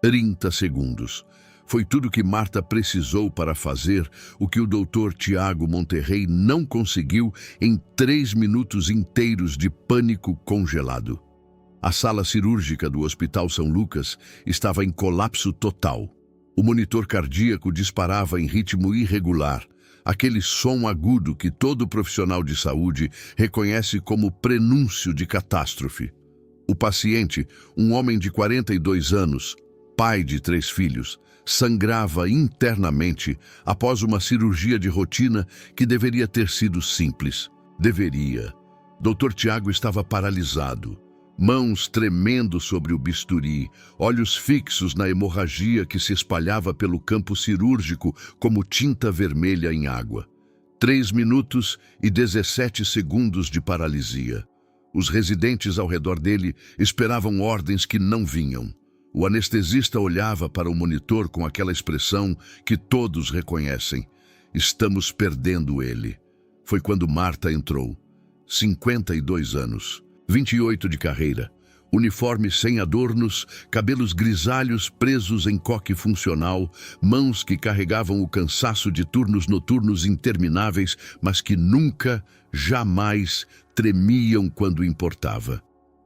30 segundos. Foi tudo que Marta precisou para fazer o que o Dr. Tiago Monterrey não conseguiu em 3 minutos inteiros de pânico congelado. A sala cirúrgica do Hospital São Lucas estava em colapso total. O monitor cardíaco disparava em ritmo irregular, aquele som agudo que todo profissional de saúde reconhece como prenúncio de catástrofe. O paciente, um homem de 42 anos, pai de 3 filhos, sangrava internamente após uma cirurgia de rotina que deveria ter sido simples. Deveria. Dr. Tiago estava paralisado, mãos tremendo sobre o bisturi, olhos fixos na hemorragia que se espalhava pelo campo cirúrgico como tinta vermelha em água. 3 minutos e 17 segundos de paralisia. Os residentes ao redor dele esperavam ordens que não vinham. O anestesista olhava para o monitor com aquela expressão que todos reconhecem. Estamos perdendo ele. Foi quando Marta entrou. 52 anos, 28 de carreira, uniforme sem adornos, cabelos grisalhos presos em coque funcional, mãos que carregavam o cansaço de turnos noturnos intermináveis, mas que nunca, jamais tremiam quando importava.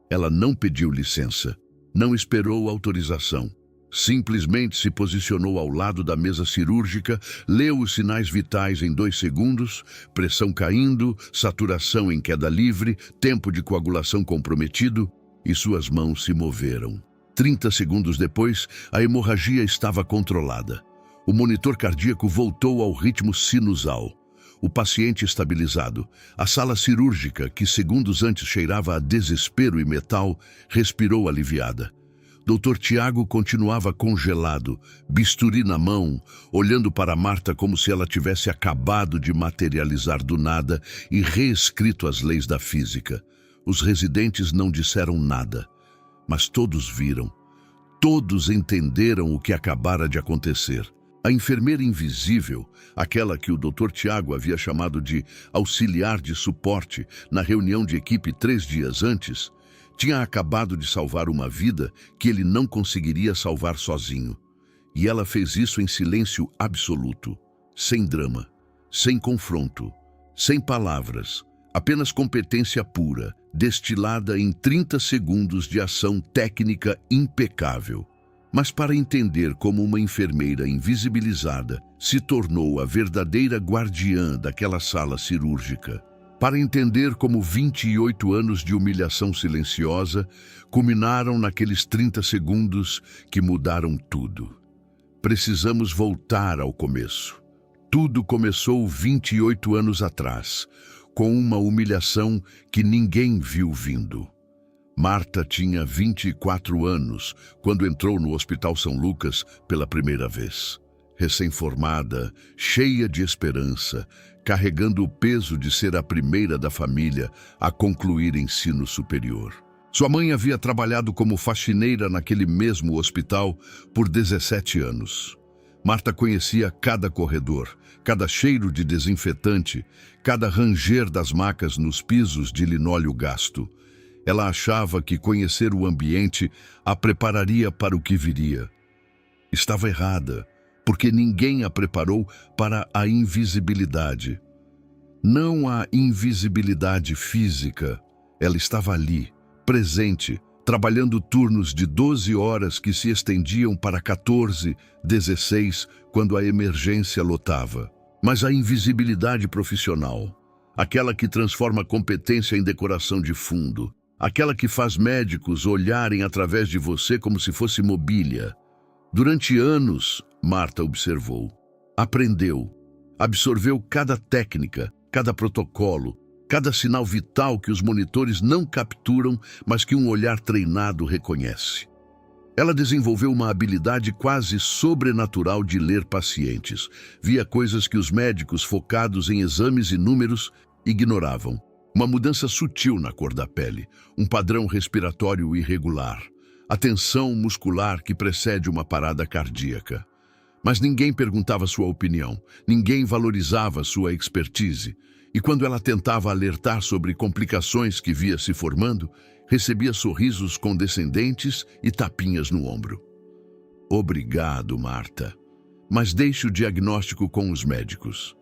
Ela não pediu licença. Não esperou autorização. Simplesmente se posicionou ao lado da mesa cirúrgica, leu os sinais vitais em 2 segundos, pressão caindo, saturação em queda livre, tempo de coagulação comprometido, e suas mãos se moveram. 30 segundos depois, a hemorragia estava controlada. O monitor cardíaco voltou ao ritmo sinusal. O paciente estabilizado, a sala cirúrgica, que segundos antes cheirava a desespero e metal, respirou aliviada. Dr. Tiago continuava congelado, bisturi na mão, olhando para Marta como se ela tivesse acabado de materializar do nada e reescrito as leis da física. Os residentes não disseram nada, mas todos viram. Todos entenderam o que acabara de acontecer. A enfermeira invisível, aquela que o Dr. Tiago havia chamado de auxiliar de suporte na reunião de equipe 3 dias antes, tinha acabado de salvar uma vida que ele não conseguiria salvar sozinho. E ela fez isso em silêncio absoluto, sem drama, sem confronto, sem palavras, apenas competência pura, destilada em 30 segundos de ação técnica impecável. Mas para entender como uma enfermeira invisibilizada se tornou a verdadeira guardiã daquela sala cirúrgica, para entender como 28 anos de humilhação silenciosa culminaram naqueles 30 segundos que mudaram tudo. Precisamos voltar ao começo. Tudo começou 28 anos atrás, com uma humilhação que ninguém viu vindo. Marta tinha 24 anos quando entrou no Hospital São Lucas pela primeira vez. Recém-formada, cheia de esperança, carregando o peso de ser a primeira da família a concluir ensino superior. Sua mãe havia trabalhado como faxineira naquele mesmo hospital por 17 anos. Marta conhecia cada corredor, cada cheiro de desinfetante, cada ranger das macas nos pisos de linóleo gasto. Ela achava que conhecer o ambiente a prepararia para o que viria. Estava errada, porque ninguém a preparou para a invisibilidade. Não a invisibilidade física. Ela estava ali, presente, trabalhando turnos de 12 horas que se estendiam para 14, 16, quando a emergência lotava. Mas a invisibilidade profissional, aquela que transforma competência em decoração de fundo, aquela que faz médicos olharem através de você como se fosse mobília. Durante anos, Marta observou, aprendeu, absorveu cada técnica, cada protocolo, cada sinal vital que os monitores não capturam, mas que um olhar treinado reconhece. Ela desenvolveu uma habilidade quase sobrenatural de ler pacientes. Via coisas que os médicos focados em exames e números ignoravam. Uma mudança sutil na cor da pele, um padrão respiratório irregular, a tensão muscular que precede uma parada cardíaca. Mas ninguém perguntava sua opinião, ninguém valorizava sua expertise. E quando ela tentava alertar sobre complicações que via se formando, recebia sorrisos condescendentes e tapinhas no ombro. Obrigado, Marta. Mas deixe o diagnóstico com os médicos.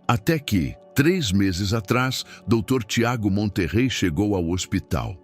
Até que, 3 meses atrás, Dr. Tiago Monterrey chegou ao hospital.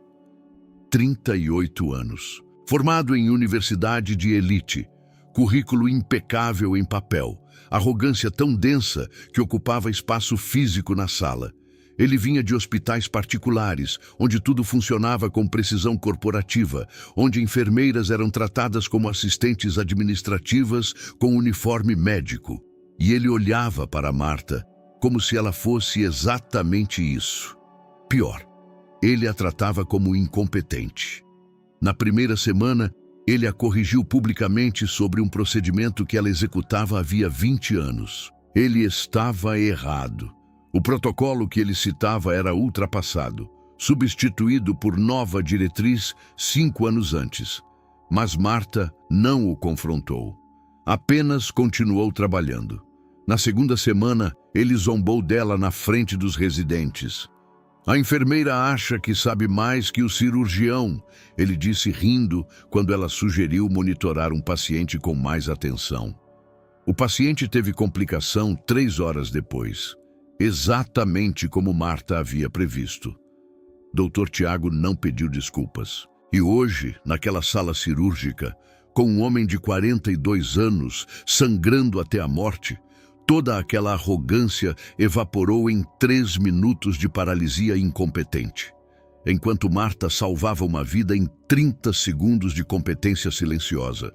38 anos. Formado em universidade de elite. Currículo impecável em papel. Arrogância tão densa que ocupava espaço físico na sala. Ele vinha de hospitais particulares, onde tudo funcionava com precisão corporativa, onde enfermeiras eram tratadas como assistentes administrativas com uniforme médico. E ele olhava para Marta como se ela fosse exatamente isso. Pior, ele a tratava como incompetente. Na primeira semana, ele a corrigiu publicamente sobre um procedimento que ela executava havia 20 anos. Ele estava errado. O protocolo que ele citava era ultrapassado, substituído por nova diretriz 5 anos antes. Mas Marta não o confrontou. Apenas continuou trabalhando. Na segunda semana, ele zombou dela na frente dos residentes. A enfermeira acha que sabe mais que o cirurgião, ele disse rindo quando ela sugeriu monitorar um paciente com mais atenção. O paciente teve complicação 3 horas depois. Exatamente como Marta havia previsto. Dr. Tiago não pediu desculpas. E hoje, naquela sala cirúrgica, com um homem de 42 anos, sangrando até a morte, toda aquela arrogância evaporou em 3 minutos de paralisia incompetente, enquanto Marta salvava uma vida em 30 segundos de competência silenciosa.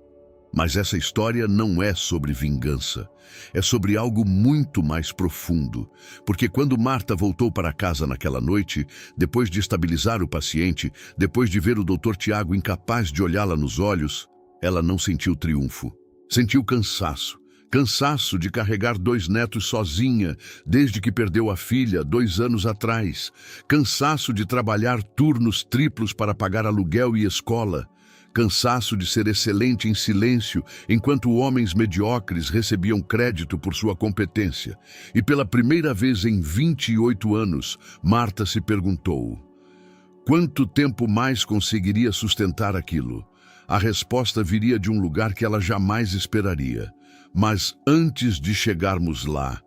Mas essa história não é sobre vingança. É sobre algo muito mais profundo. Porque quando Marta voltou para casa naquela noite, depois de estabilizar o paciente, depois de ver o Dr. Tiago incapaz de olhá-la nos olhos, ela não sentiu triunfo. Sentiu cansaço. Cansaço de carregar 2 netos sozinha, desde que perdeu a filha 2 anos atrás. Cansaço de trabalhar turnos triplos para pagar aluguel e escola. Cansaço de ser excelente em silêncio, enquanto homens mediocres recebiam crédito por sua competência. E pela primeira vez em 28 anos, Marta se perguntou: quanto tempo mais conseguiria sustentar aquilo? A resposta viria de um lugar que ela jamais esperaria. Mas antes de chegarmos lá,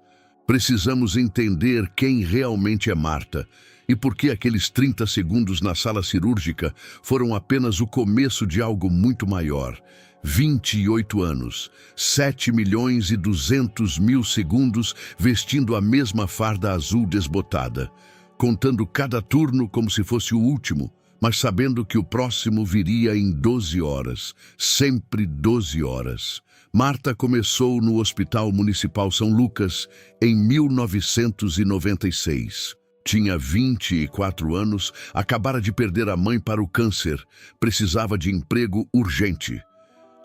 precisamos entender quem realmente é Marta. E por que aqueles 30 segundos na sala cirúrgica foram apenas o começo de algo muito maior. 28 anos, 7.200.000 segundos vestindo a mesma farda azul desbotada, contando cada turno como se fosse o último, mas sabendo que o próximo viria em 12 horas, sempre 12 horas. Marta começou no Hospital Municipal São Lucas em 1996. Tinha 24 anos, acabara de perder a mãe para o câncer, precisava de emprego urgente.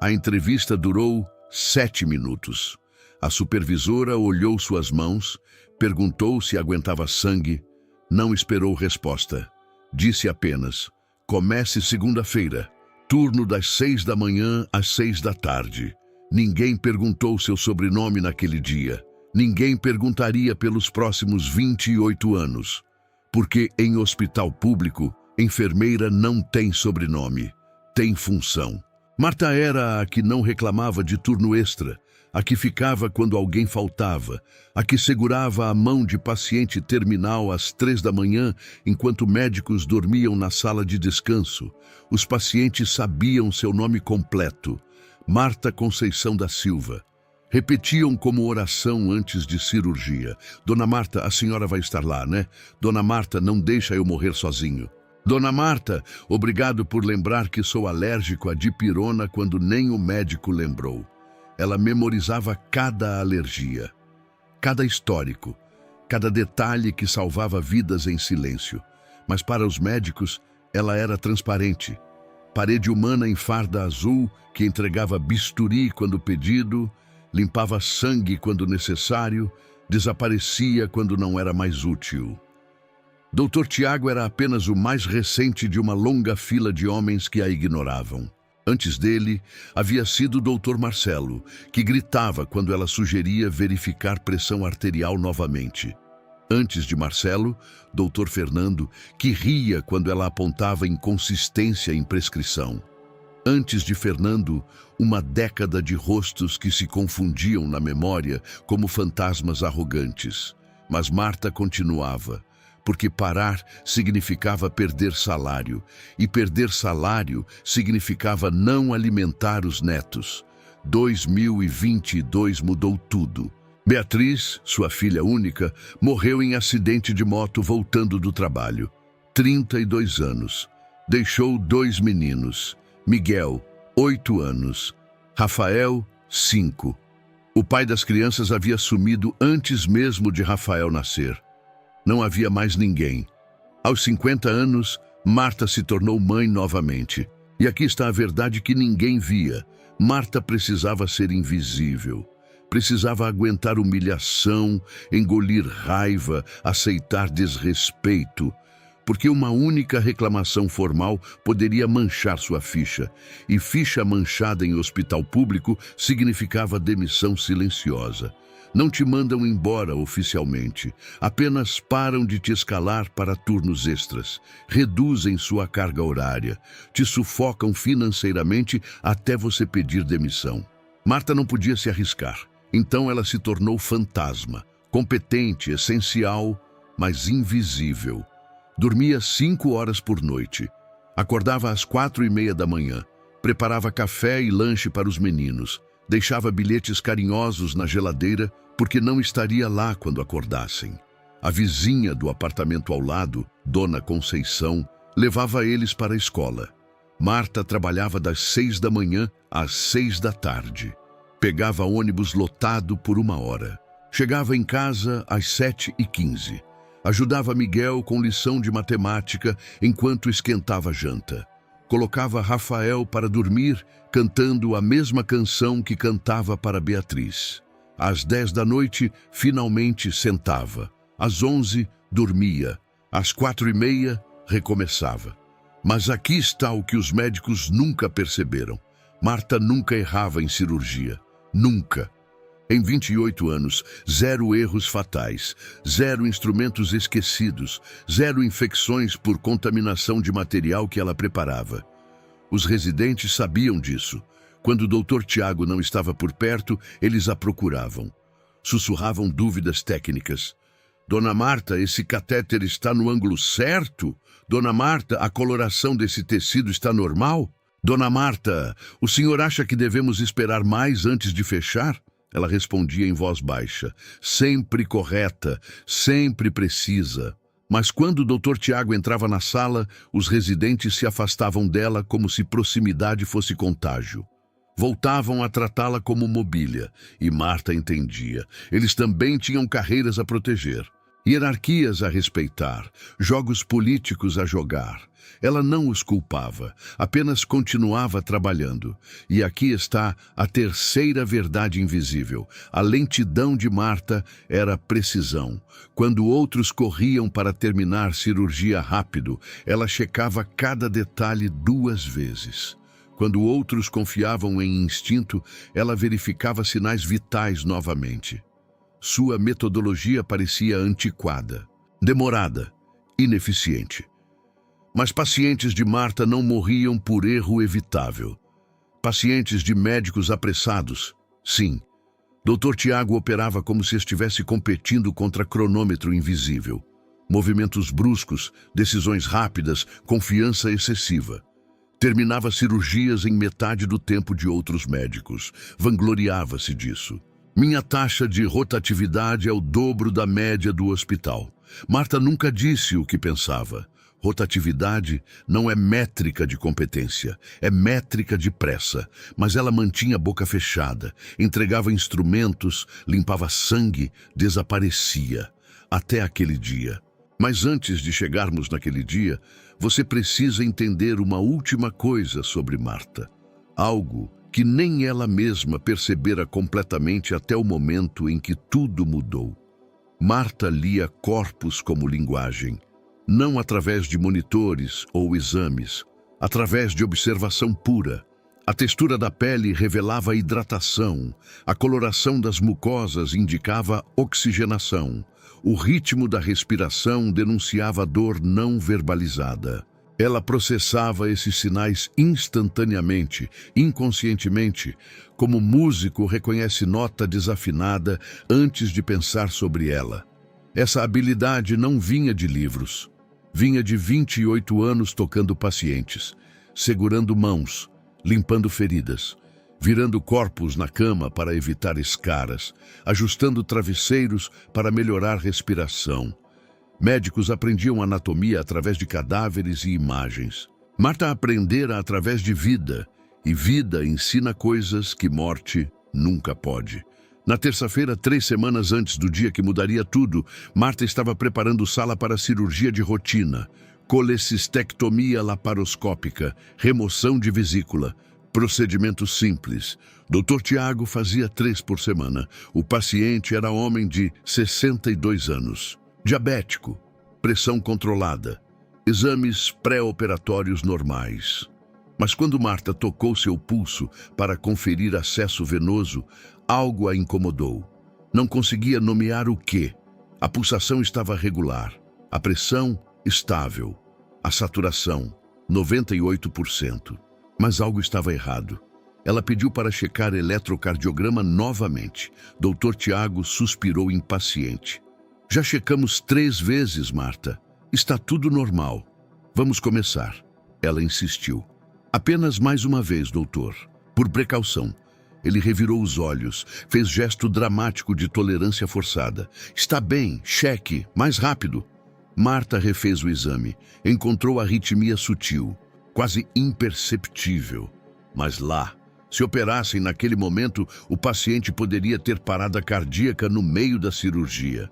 A entrevista durou 7 minutos. A supervisora olhou suas mãos, perguntou se aguentava sangue, não esperou resposta. Disse apenas: comece segunda-feira, turno das 6 da manhã às 6 da tarde. Ninguém perguntou seu sobrenome naquele dia. Ninguém perguntaria pelos próximos 28 anos, porque em hospital público, enfermeira não tem sobrenome, tem função. Marta era a que não reclamava de turno extra, a que ficava quando alguém faltava, a que segurava a mão de paciente terminal às 3 da manhã, enquanto médicos dormiam na sala de descanso. Os pacientes sabiam seu nome completo: Marta Conceição da Silva. Repetiam como oração antes de cirurgia: Dona Marta, a senhora vai estar lá, né? Dona Marta, não deixa eu morrer sozinho. Dona Marta, obrigado por lembrar que sou alérgico à dipirona quando nem o médico lembrou. Ela memorizava cada alergia, cada histórico, cada detalhe que salvava vidas em silêncio. Mas para os médicos, ela era transparente. Parede humana em farda azul que entregava bisturi quando pedido, limpava sangue quando necessário, desaparecia quando não era mais útil. Dr. Tiago era apenas o mais recente de uma longa fila de homens que a ignoravam. Antes dele, havia sido o Dr. Marcelo, que gritava quando ela sugeria verificar pressão arterial novamente. Antes de Marcelo, Dr. Fernando, que ria quando ela apontava inconsistência em prescrição. Antes de Fernando, uma década de rostos que se confundiam na memória como fantasmas arrogantes. Mas Marta continuava, porque parar significava perder salário, e perder salário significava não alimentar os netos. 2022 mudou tudo. Beatriz, sua filha única, morreu em acidente de moto voltando do trabalho. 32 anos. Deixou 2 meninos. Miguel, 8 anos. Rafael, 5. O pai das crianças havia sumido antes mesmo de Rafael nascer. Não havia mais ninguém. Aos 50 anos, Marta se tornou mãe novamente. E aqui está a verdade que ninguém via. Marta precisava ser invisível. Precisava aguentar humilhação, engolir raiva, aceitar desrespeito. Porque uma única reclamação formal poderia manchar sua ficha. E ficha manchada em hospital público significava demissão silenciosa. Não te mandam embora oficialmente, apenas param de te escalar para turnos extras, reduzem sua carga horária, te sufocam financeiramente até você pedir demissão. Marta não podia se arriscar, então ela se tornou fantasma, competente, essencial, mas invisível. Dormia 5 horas por noite, acordava às 4:30 da manhã, preparava café e lanche para os meninos, deixava bilhetes carinhosos na geladeira porque não estaria lá quando acordassem. A vizinha do apartamento ao lado, Dona Conceição, levava eles para a escola. Marta trabalhava das 6 da manhã às 6 da tarde. Pegava ônibus lotado por 1 hora. Chegava em casa às 7:15. Ajudava Miguel com lição de matemática enquanto esquentava a janta. Colocava Rafael para dormir, cantando a mesma canção que cantava para Beatriz. Às 10 da noite, finalmente sentava. Às 11, dormia. Às 4:30, recomeçava. Mas aqui está o que os médicos nunca perceberam. Marta nunca errava em cirurgia. Nunca. Em 28 anos, 0 erros fatais, 0 instrumentos esquecidos, 0 infecções por contaminação de material que ela preparava. Os residentes sabiam disso. Quando o Dr. Tiago não estava por perto, eles a procuravam. Sussurravam dúvidas técnicas. Dona Marta, esse catéter está no ângulo certo? Dona Marta, a coloração desse tecido está normal? Dona Marta, o senhor acha que devemos esperar mais antes de fechar? Ela respondia em voz baixa, sempre correta, sempre precisa. Mas quando o Dr. Tiago entrava na sala, os residentes se afastavam dela como se proximidade fosse contágio. Voltavam a tratá-la como mobília, e Marta entendia. Eles também tinham carreiras a proteger, hierarquias a respeitar, jogos políticos a jogar. Ela não os culpava, apenas continuava trabalhando. E aqui está a terceira verdade invisível. A lentidão de Marta era precisão. Quando outros corriam para terminar cirurgia rápido, ela checava cada detalhe 2 vezes. Quando outros confiavam em instinto, ela verificava sinais vitais novamente. Sua metodologia parecia antiquada, demorada, ineficiente. Mas pacientes de Marta não morriam por erro evitável. Pacientes de médicos apressados, sim. Dr. Tiago operava como se estivesse competindo contra cronômetro invisível. Movimentos bruscos, decisões rápidas, confiança excessiva. Terminava cirurgias em metade do tempo de outros médicos. Vangloriava-se disso. Minha taxa de rotatividade é o dobro da média do hospital. Marta nunca disse o que pensava. Rotatividade não é métrica de competência, é métrica de pressa. Mas ela mantinha a boca fechada, entregava instrumentos, limpava sangue, desaparecia. Até aquele dia. Mas antes de chegarmos naquele dia, você precisa entender uma última coisa sobre Marta. Algo que nem ela mesma percebera completamente até o momento em que tudo mudou. Marta lia corpos como linguagem, não através de monitores ou exames, através de observação pura. A textura da pele revelava a hidratação, a coloração das mucosas indicava oxigenação, o ritmo da respiração denunciava a dor não verbalizada. Ela processava esses sinais instantaneamente, inconscientemente, como músico reconhece nota desafinada antes de pensar sobre ela. Essa habilidade não vinha de livros. Vinha de 28 anos tocando pacientes, segurando mãos, limpando feridas, virando corpos na cama para evitar escaras, ajustando travesseiros para melhorar respiração. Médicos aprendiam anatomia através de cadáveres e imagens. Marta aprendera através de vida, e vida ensina coisas que morte nunca pode. Na terça-feira, 3 semanas antes do dia que mudaria tudo, Marta estava preparando sala para cirurgia de rotina, colecistectomia laparoscópica, remoção de vesícula, procedimento simples. Dr. Tiago fazia 3 por semana. O paciente era homem de 62 anos. Diabético, pressão controlada, exames pré-operatórios normais. Mas quando Marta tocou seu pulso para conferir acesso venoso, algo a incomodou. Não conseguia nomear o quê. A pulsação estava regular, a pressão estável, a saturação 98%. Mas algo estava errado. Ela pediu para checar eletrocardiograma novamente. Dr. Tiago suspirou impaciente. Já checamos 3 vezes, Marta. Está tudo normal. Vamos começar. Ela insistiu. Apenas mais uma vez, doutor. Por precaução. Ele revirou os olhos, fez gesto dramático de tolerância forçada. Está bem, cheque, mais rápido. Marta refez o exame. Encontrou arritmia sutil, quase imperceptível. Mas lá, se operassem naquele momento, o paciente poderia ter parada cardíaca no meio da cirurgia.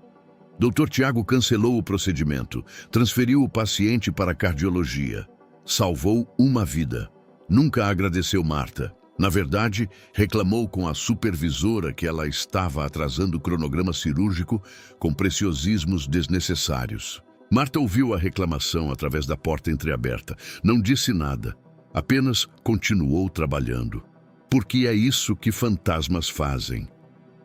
Dr. Tiago cancelou o procedimento, transferiu o paciente para a cardiologia. Salvou uma vida. Nunca agradeceu Marta. Na verdade, reclamou com a supervisora que ela estava atrasando o cronograma cirúrgico com preciosismos desnecessários. Marta ouviu a reclamação através da porta entreaberta. Não disse nada, apenas continuou trabalhando. Porque é isso que fantasmas fazem.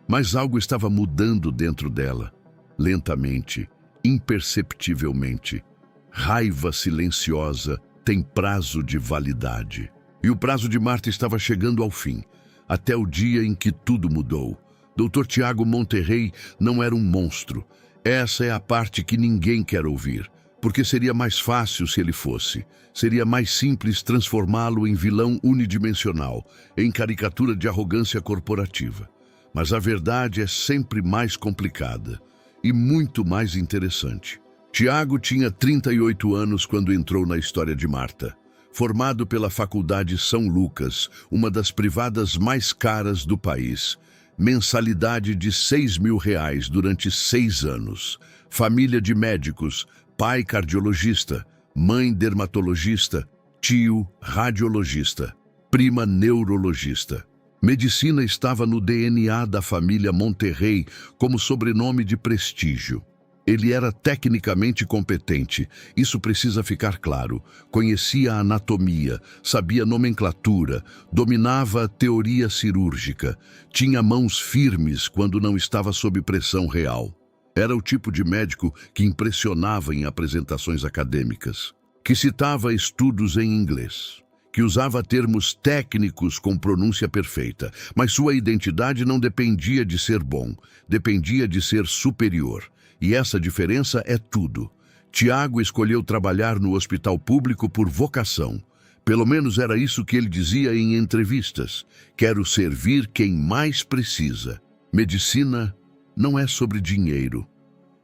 Mas algo estava mudando dentro dela. Lentamente, imperceptivelmente. Raiva silenciosa tem prazo de validade. E o prazo de Marta estava chegando ao fim, até o dia em que tudo mudou. Dr. Tiago Monterrey não era um monstro. Essa é a parte que ninguém quer ouvir, porque seria mais fácil se ele fosse. Seria mais simples transformá-lo em vilão unidimensional, em caricatura de arrogância corporativa. Mas a verdade é sempre mais complicada e muito mais interessante. Tiago tinha 38 anos quando entrou na história de Marta. Formado pela Faculdade São Lucas, uma das privadas mais caras do país. Mensalidade de R$ 6.000 durante 6 anos. Família de médicos, pai cardiologista, mãe dermatologista, tio radiologista, prima neurologista. Medicina estava no DNA da família Monterrey como sobrenome de prestígio. Ele era tecnicamente competente, isso precisa ficar claro. Conhecia a anatomia, sabia nomenclatura, dominava a teoria cirúrgica, tinha mãos firmes quando não estava sob pressão real. Era o tipo de médico que impressionava em apresentações acadêmicas, que citava estudos em inglês, que usava termos técnicos com pronúncia perfeita, mas sua identidade não dependia de ser bom, dependia de ser superior. E essa diferença é tudo. Tiago escolheu trabalhar no hospital público por vocação. Pelo menos era isso que ele dizia em entrevistas. Quero servir quem mais precisa. Medicina não é sobre dinheiro.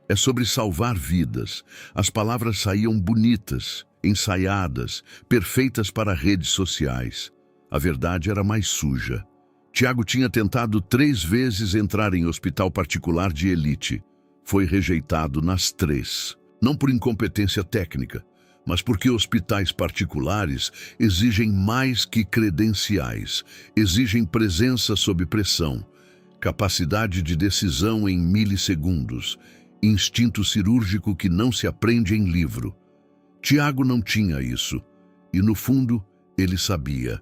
É sobre salvar vidas. As palavras saíam bonitas, ensaiadas, perfeitas para redes sociais. A verdade era mais suja. Tiago tinha tentado 3 vezes entrar em hospital particular de elite. Foi rejeitado nas 3, não por incompetência técnica, mas porque hospitais particulares exigem mais que credenciais, exigem presença sob pressão, capacidade de decisão em milissegundos, instinto cirúrgico que não se aprende em livro. Tiago não tinha isso, e no fundo ele sabia.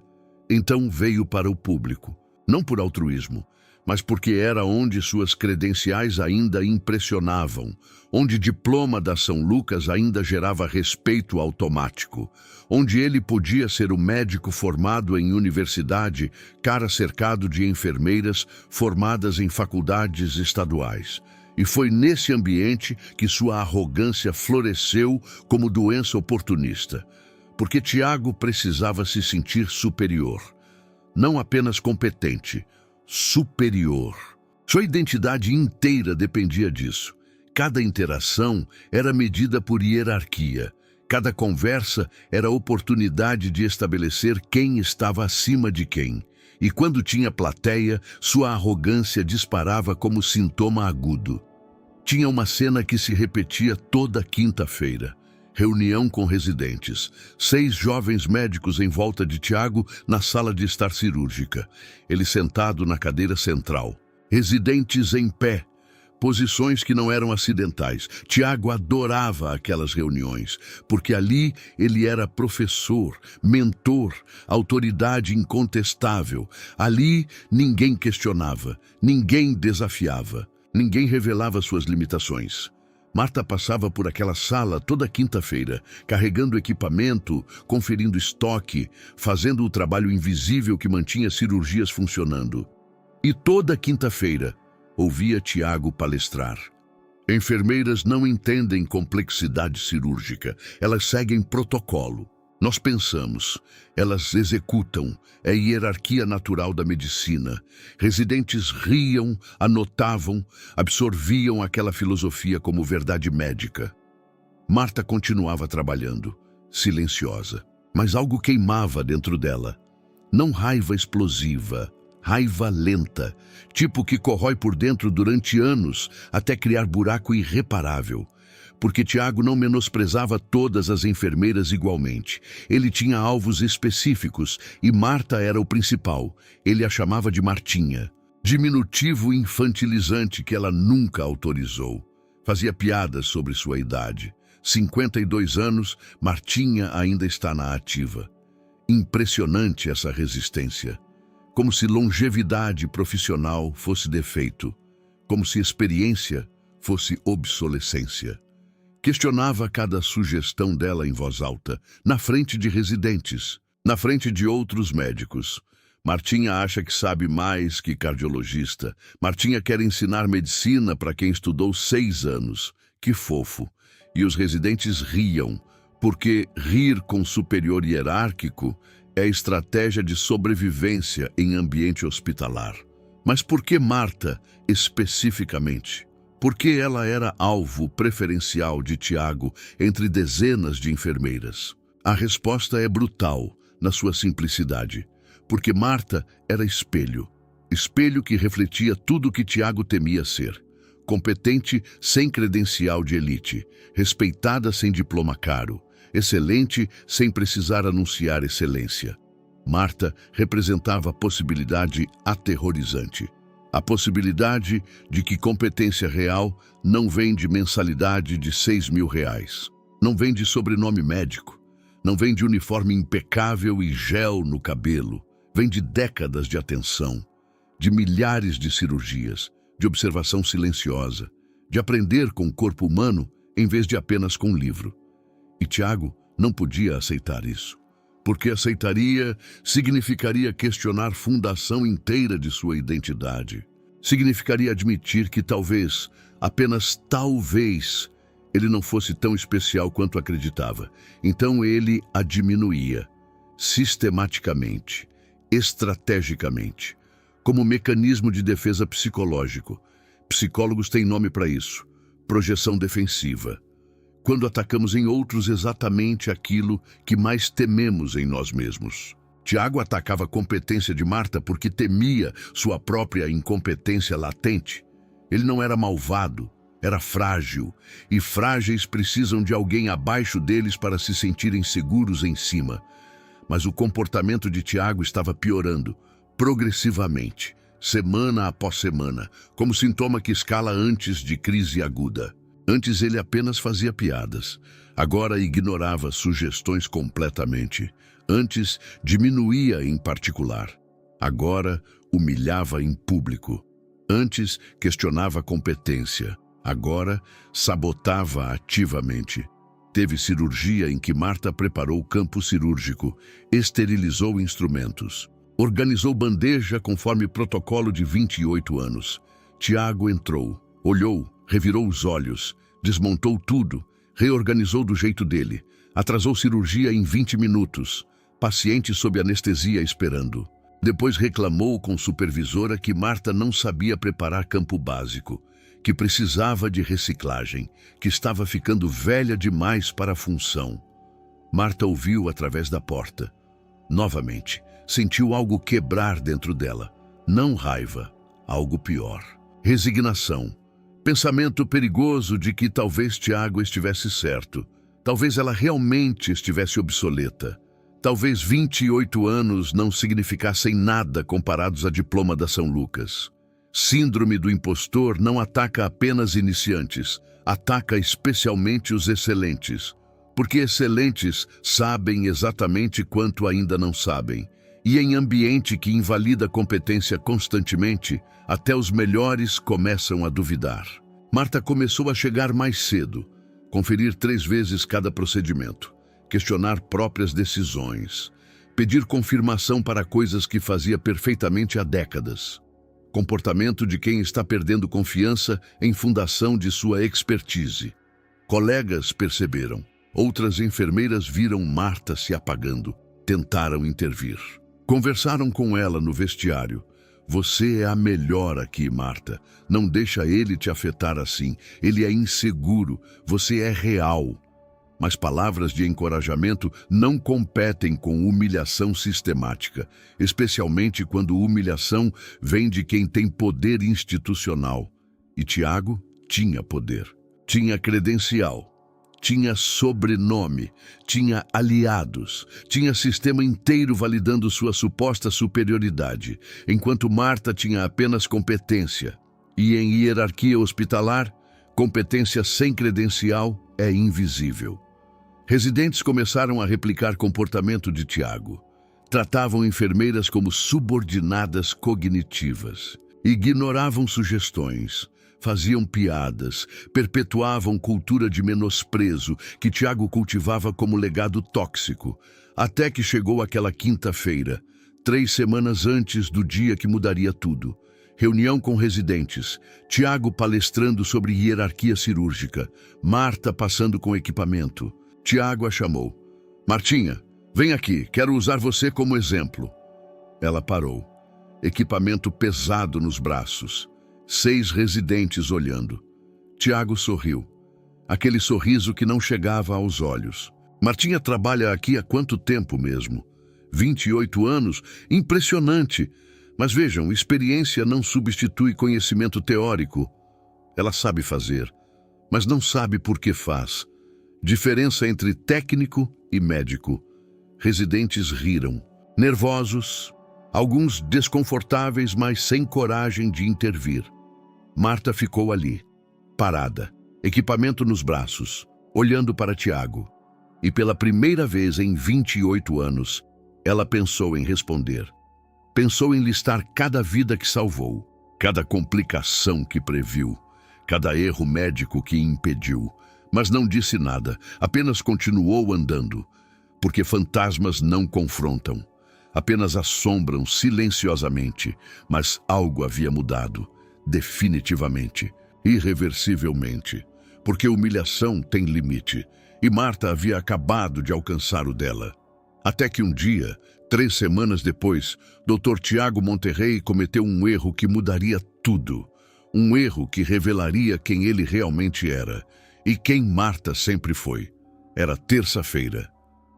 Então veio para o público, não por altruísmo, mas porque era onde suas credenciais ainda impressionavam, onde diploma da São Lucas ainda gerava respeito automático, onde ele podia ser o médico formado em universidade, cara cercado de enfermeiras formadas em faculdades estaduais. E foi nesse ambiente que sua arrogância floresceu como doença oportunista, porque Tiago precisava se sentir superior, não apenas competente, superior. Sua identidade inteira dependia disso. Cada interação era medida por hierarquia. Cada conversa era oportunidade de estabelecer quem estava acima de quem. E quando tinha plateia, sua arrogância disparava como sintoma agudo. Tinha uma cena que se repetia toda quinta-feira. Reunião com residentes. 6 jovens médicos em volta de Tiago na sala de estar cirúrgica. Ele sentado na cadeira central. Residentes em pé. Posições que não eram acidentais. Tiago adorava aquelas reuniões, porque ali ele era professor, mentor, autoridade incontestável. Ali ninguém questionava, ninguém desafiava, ninguém revelava suas limitações. Marta passava por aquela sala toda quinta-feira, carregando equipamento, conferindo estoque, fazendo o trabalho invisível que mantinha cirurgias funcionando. E toda quinta-feira ouvia Tiago palestrar. Enfermeiras não entendem complexidade cirúrgica, elas seguem protocolo. Nós pensamos, elas executam, é a hierarquia natural da medicina. Residentes riam, anotavam, absorviam aquela filosofia como verdade médica. Marta continuava trabalhando, silenciosa, mas algo queimava dentro dela. Não raiva explosiva, raiva lenta, tipo que corrói por dentro durante anos até criar buraco irreparável. Porque Tiago não menosprezava todas as enfermeiras igualmente. Ele tinha alvos específicos e Marta era o principal. Ele a chamava de Martinha, diminutivo infantilizante que ela nunca autorizou. Fazia piadas sobre sua idade. 52 anos, Martinha ainda está na ativa. Impressionante essa resistência. Como se longevidade profissional fosse defeito. Como se experiência fosse obsolescência. Questionava cada sugestão dela em voz alta, na frente de residentes, na frente de outros médicos. Martinha acha que sabe mais que cardiologista. Martinha quer ensinar medicina para quem estudou 6 anos. Que fofo. E os residentes riam, porque rir com superior hierárquico é estratégia de sobrevivência em ambiente hospitalar. Mas por que Marta, especificamente? Por que ela era alvo preferencial de Tiago entre dezenas de enfermeiras? A resposta é brutal, na sua simplicidade. Porque Marta era espelho. Espelho que refletia tudo o que Tiago temia ser. Competente sem credencial de elite. Respeitada sem diploma caro. Excelente sem precisar anunciar excelência. Marta representava a possibilidade aterrorizante. A possibilidade de que competência real não vem de mensalidade de R$6.000, não vem de sobrenome médico, não vem de uniforme impecável e gel no cabelo, vem de décadas de atenção, de milhares de cirurgias, de observação silenciosa, de aprender com o corpo humano em vez de apenas com um livro. E Tiago não podia aceitar isso, porque aceitaria significaria questionar a fundação inteira de sua identidade. Significaria admitir que talvez, apenas talvez, ele não fosse tão especial quanto acreditava. Então ele a diminuía, sistematicamente, estrategicamente, como mecanismo de defesa psicológico. Psicólogos têm nome para isso: projeção defensiva. Quando atacamos em outros exatamente aquilo que mais tememos em nós mesmos. Tiago atacava a competência de Marta porque temia sua própria incompetência latente. Ele não era malvado, era frágil, e frágeis precisam de alguém abaixo deles para se sentirem seguros em cima. Mas o comportamento de Tiago estava piorando, progressivamente, semana após semana, como sintoma que escala antes de crise aguda. Antes ele apenas fazia piadas, agora ignorava sugestões completamente. Antes diminuía em particular, agora humilhava em público. Antes, questionava a competência. Agora, sabotava ativamente. Teve cirurgia em que Marta preparou o campo cirúrgico, esterilizou instrumentos, organizou bandeja conforme protocolo de 28 anos. Tiago entrou, olhou, revirou os olhos, desmontou tudo, reorganizou do jeito dele, atrasou cirurgia em 20 minutos, paciente sob anestesia esperando. Depois reclamou com supervisora que Marta não sabia preparar campo básico, que precisava de reciclagem, que estava ficando velha demais para a função. Marta ouviu através da porta. Novamente, sentiu algo quebrar dentro dela. Não raiva, algo pior. Resignação. Pensamento perigoso de que talvez Tiago estivesse certo. Talvez ela realmente estivesse obsoleta. Talvez 28 anos não significassem nada comparados a diploma da São Lucas. Síndrome do impostor não ataca apenas iniciantes, ataca especialmente os excelentes, porque excelentes sabem exatamente quanto ainda não sabem. E em ambiente que invalida a competência constantemente, até os melhores começam a duvidar. Marta começou a chegar mais cedo, conferir 3 vezes cada procedimento, questionar próprias decisões, pedir confirmação para coisas que fazia perfeitamente há décadas. Comportamento de quem está perdendo confiança em fundação de sua expertise. Colegas perceberam. Outras enfermeiras viram Marta se apagando. Tentaram intervir. Conversaram com ela no vestiário. Você é a melhor aqui, Marta. Não deixa ele te afetar assim. Ele é inseguro. Você é real. Mas palavras de encorajamento não competem com humilhação sistemática, especialmente quando humilhação vem de quem tem poder institucional. E Tiago tinha poder, tinha credencial, tinha sobrenome, tinha aliados, tinha sistema inteiro validando sua suposta superioridade, enquanto Marta tinha apenas competência. E em hierarquia hospitalar, competência sem credencial é invisível. Residentes começaram a replicar comportamento de Tiago. Tratavam enfermeiras como subordinadas cognitivas. Ignoravam sugestões, faziam piadas, perpetuavam cultura de menosprezo que Tiago cultivava como legado tóxico, até que chegou aquela quinta-feira, 3 semanas antes do dia que mudaria tudo. Reunião com residentes, Tiago palestrando sobre hierarquia cirúrgica, Marta passando com equipamento. Tiago a chamou. Martinha, vem aqui, quero usar você como exemplo. Ela parou. Equipamento pesado nos braços. 6 residentes olhando. Tiago sorriu. Aquele sorriso que não chegava aos olhos. Martinha trabalha aqui há quanto tempo mesmo? 28 anos? Impressionante! Mas vejam, experiência não substitui conhecimento teórico. Ela sabe fazer, mas não sabe por que faz. Diferença entre técnico e médico. Residentes riram, nervosos, alguns desconfortáveis, mas sem coragem de intervir. Marta ficou ali, parada, equipamento nos braços, olhando para Tiago. E pela primeira vez em 28 anos, ela pensou em responder. Pensou em listar cada vida que salvou, cada complicação que previu, cada erro médico que impediu. Mas não disse nada, apenas continuou andando, porque fantasmas não confrontam, apenas assombram silenciosamente, mas algo havia mudado, definitivamente, irreversivelmente, porque humilhação tem limite, e Marta havia acabado de alcançar o dela. Até que um dia, 3 semanas depois, Dr. Tiago Monterrey cometeu um erro que mudaria tudo, um erro que revelaria quem ele realmente era, e quem Marta sempre foi. Era terça-feira,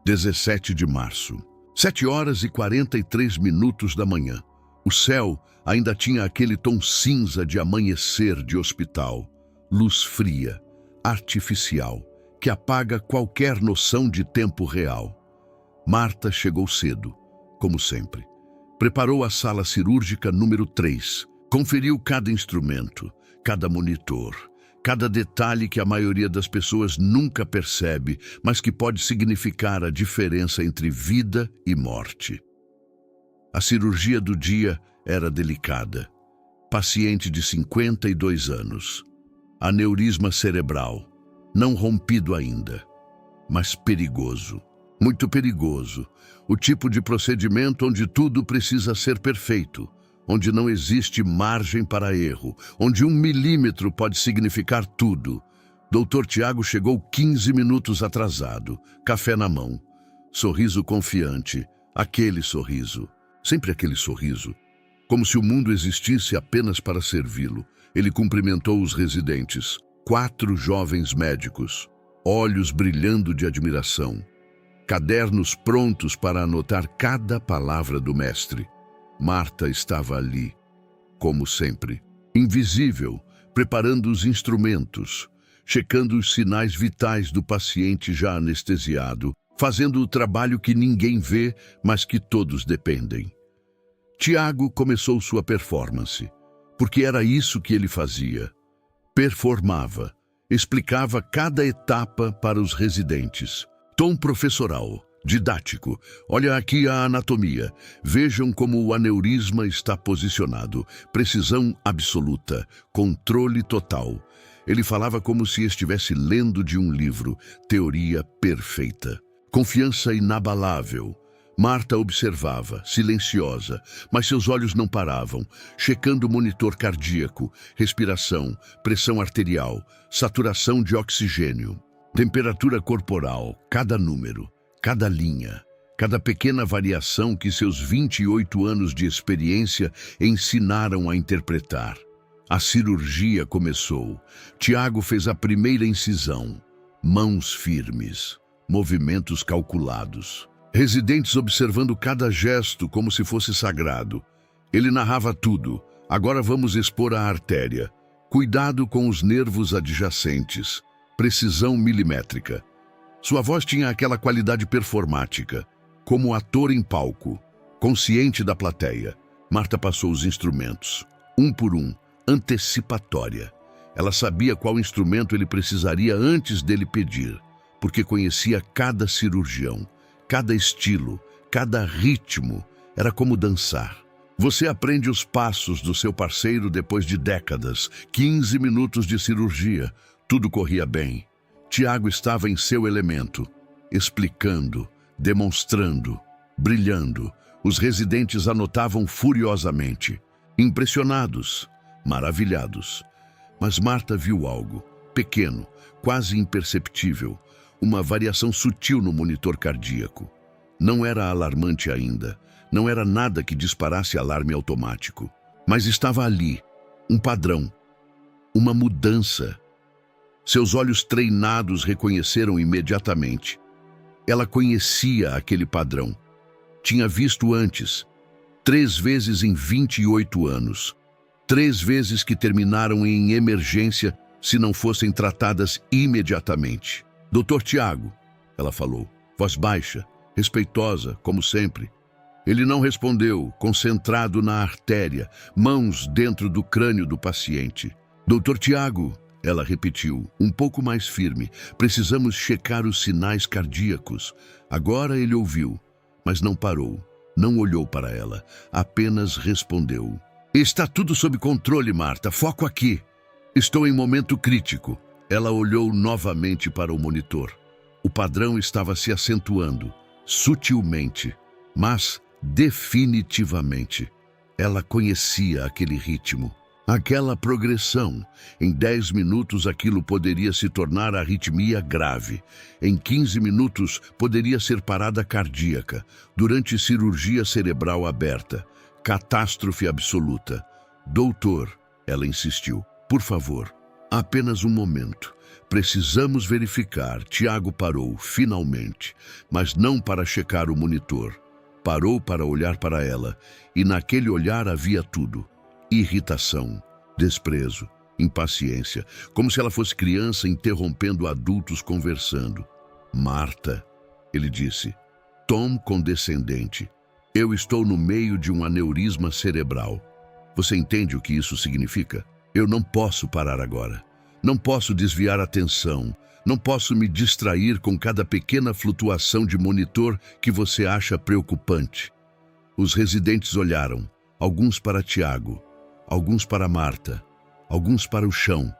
17 de março, 7h43 da manhã. O céu ainda tinha aquele tom cinza de amanhecer de hospital, luz fria, artificial, que apaga qualquer noção de tempo real. Marta chegou cedo, como sempre. Preparou a sala cirúrgica número 3, conferiu cada instrumento, cada monitor, cada detalhe que a maioria das pessoas nunca percebe, mas que pode significar a diferença entre vida e morte. A cirurgia do dia era delicada. paciente de 52 anos. Aneurisma cerebral, não rompido ainda, mas perigoso, muito perigoso. O tipo de procedimento onde tudo precisa ser perfeito, onde não existe margem para erro, onde 1 milímetro pode significar tudo. Dr. Tiago chegou 15 minutos atrasado, café na mão, sorriso confiante, aquele sorriso, sempre aquele sorriso, como se o mundo existisse apenas para servi-lo. Ele cumprimentou os residentes, 4 jovens médicos, olhos brilhando de admiração, cadernos prontos para anotar cada palavra do mestre. Marta estava ali, como sempre, invisível, preparando os instrumentos, checando os sinais vitais do paciente já anestesiado, fazendo o trabalho que ninguém vê, mas que todos dependem. Tiago começou sua performance, porque era isso que ele fazia. Performava, explicava cada etapa para os residentes. Tom professoral, didático. Olha aqui a anatomia. Vejam como o aneurisma está posicionado. Precisão absoluta, controle total. Ele falava como se estivesse lendo de um livro. Teoria perfeita. Confiança inabalável. Marta observava, silenciosa, mas seus olhos não paravam, checando o monitor cardíaco, respiração, pressão arterial, saturação de oxigênio, temperatura corporal, cada número, cada linha, cada pequena variação que seus 28 anos de experiência ensinaram a interpretar. A cirurgia começou. Tiago fez a primeira incisão. Mãos firmes, movimentos calculados. Residentes observando cada gesto como se fosse sagrado. Ele narrava tudo. Agora vamos expor a artéria. Cuidado com os nervos adjacentes. Precisão milimétrica. Sua voz tinha aquela qualidade performática, como ator em palco, consciente da plateia. Marta passou os instrumentos, um por um, antecipatória. Ela sabia qual instrumento ele precisaria antes dele pedir, porque conhecia cada cirurgião. Cada estilo, cada ritmo, era como dançar. Você aprende os passos do seu parceiro depois de décadas, 15 minutos de cirurgia. Tudo corria bem. Tiago estava em seu elemento, explicando, demonstrando, brilhando. Os residentes anotavam furiosamente, impressionados, maravilhados. Mas Marta viu algo, pequeno, quase imperceptível, uma variação sutil no monitor cardíaco. Não era alarmante ainda, não era nada que disparasse alarme automático. Mas estava ali, um padrão, uma mudança. Seus olhos treinados reconheceram imediatamente. Ela conhecia aquele padrão. Tinha visto antes, 3 vezes em 28 anos. 3 vezes que terminaram em emergência se não fossem tratadas imediatamente. Dr. Tiago, ela falou, voz baixa, respeitosa, como sempre. Ele não respondeu, concentrado na artéria, mãos dentro do crânio do paciente. Dr. Tiago, ela repetiu, um pouco mais firme, precisamos checar os sinais cardíacos. Agora ele ouviu, mas não parou, não olhou para ela, apenas respondeu. Está tudo sob controle, Marta, foco aqui. Estou em momento crítico. Ela olhou novamente para o monitor. O padrão estava se acentuando, sutilmente, mas definitivamente. Ela conhecia aquele ritmo, aquela progressão. Em 10 minutos aquilo poderia se tornar arritmia grave. Em 15 minutos poderia ser parada cardíaca, durante cirurgia cerebral aberta. Catástrofe absoluta. Doutor, ela insistiu, por favor. Apenas um momento. Precisamos verificar. Tiago parou, finalmente, mas não para checar o monitor. Parou para olhar para ela, e naquele olhar havia tudo. Irritação, desprezo, impaciência, como se ela fosse criança interrompendo adultos conversando. Marta, ele disse, tom condescendente, eu estou no meio de um aneurisma cerebral. Você entende o que isso significa? Eu não posso parar agora. Não posso desviar a atenção. Não posso me distrair com cada pequena flutuação de monitor que você acha preocupante. Os residentes olharam, alguns para Tiago, alguns para Marta, alguns para o chão.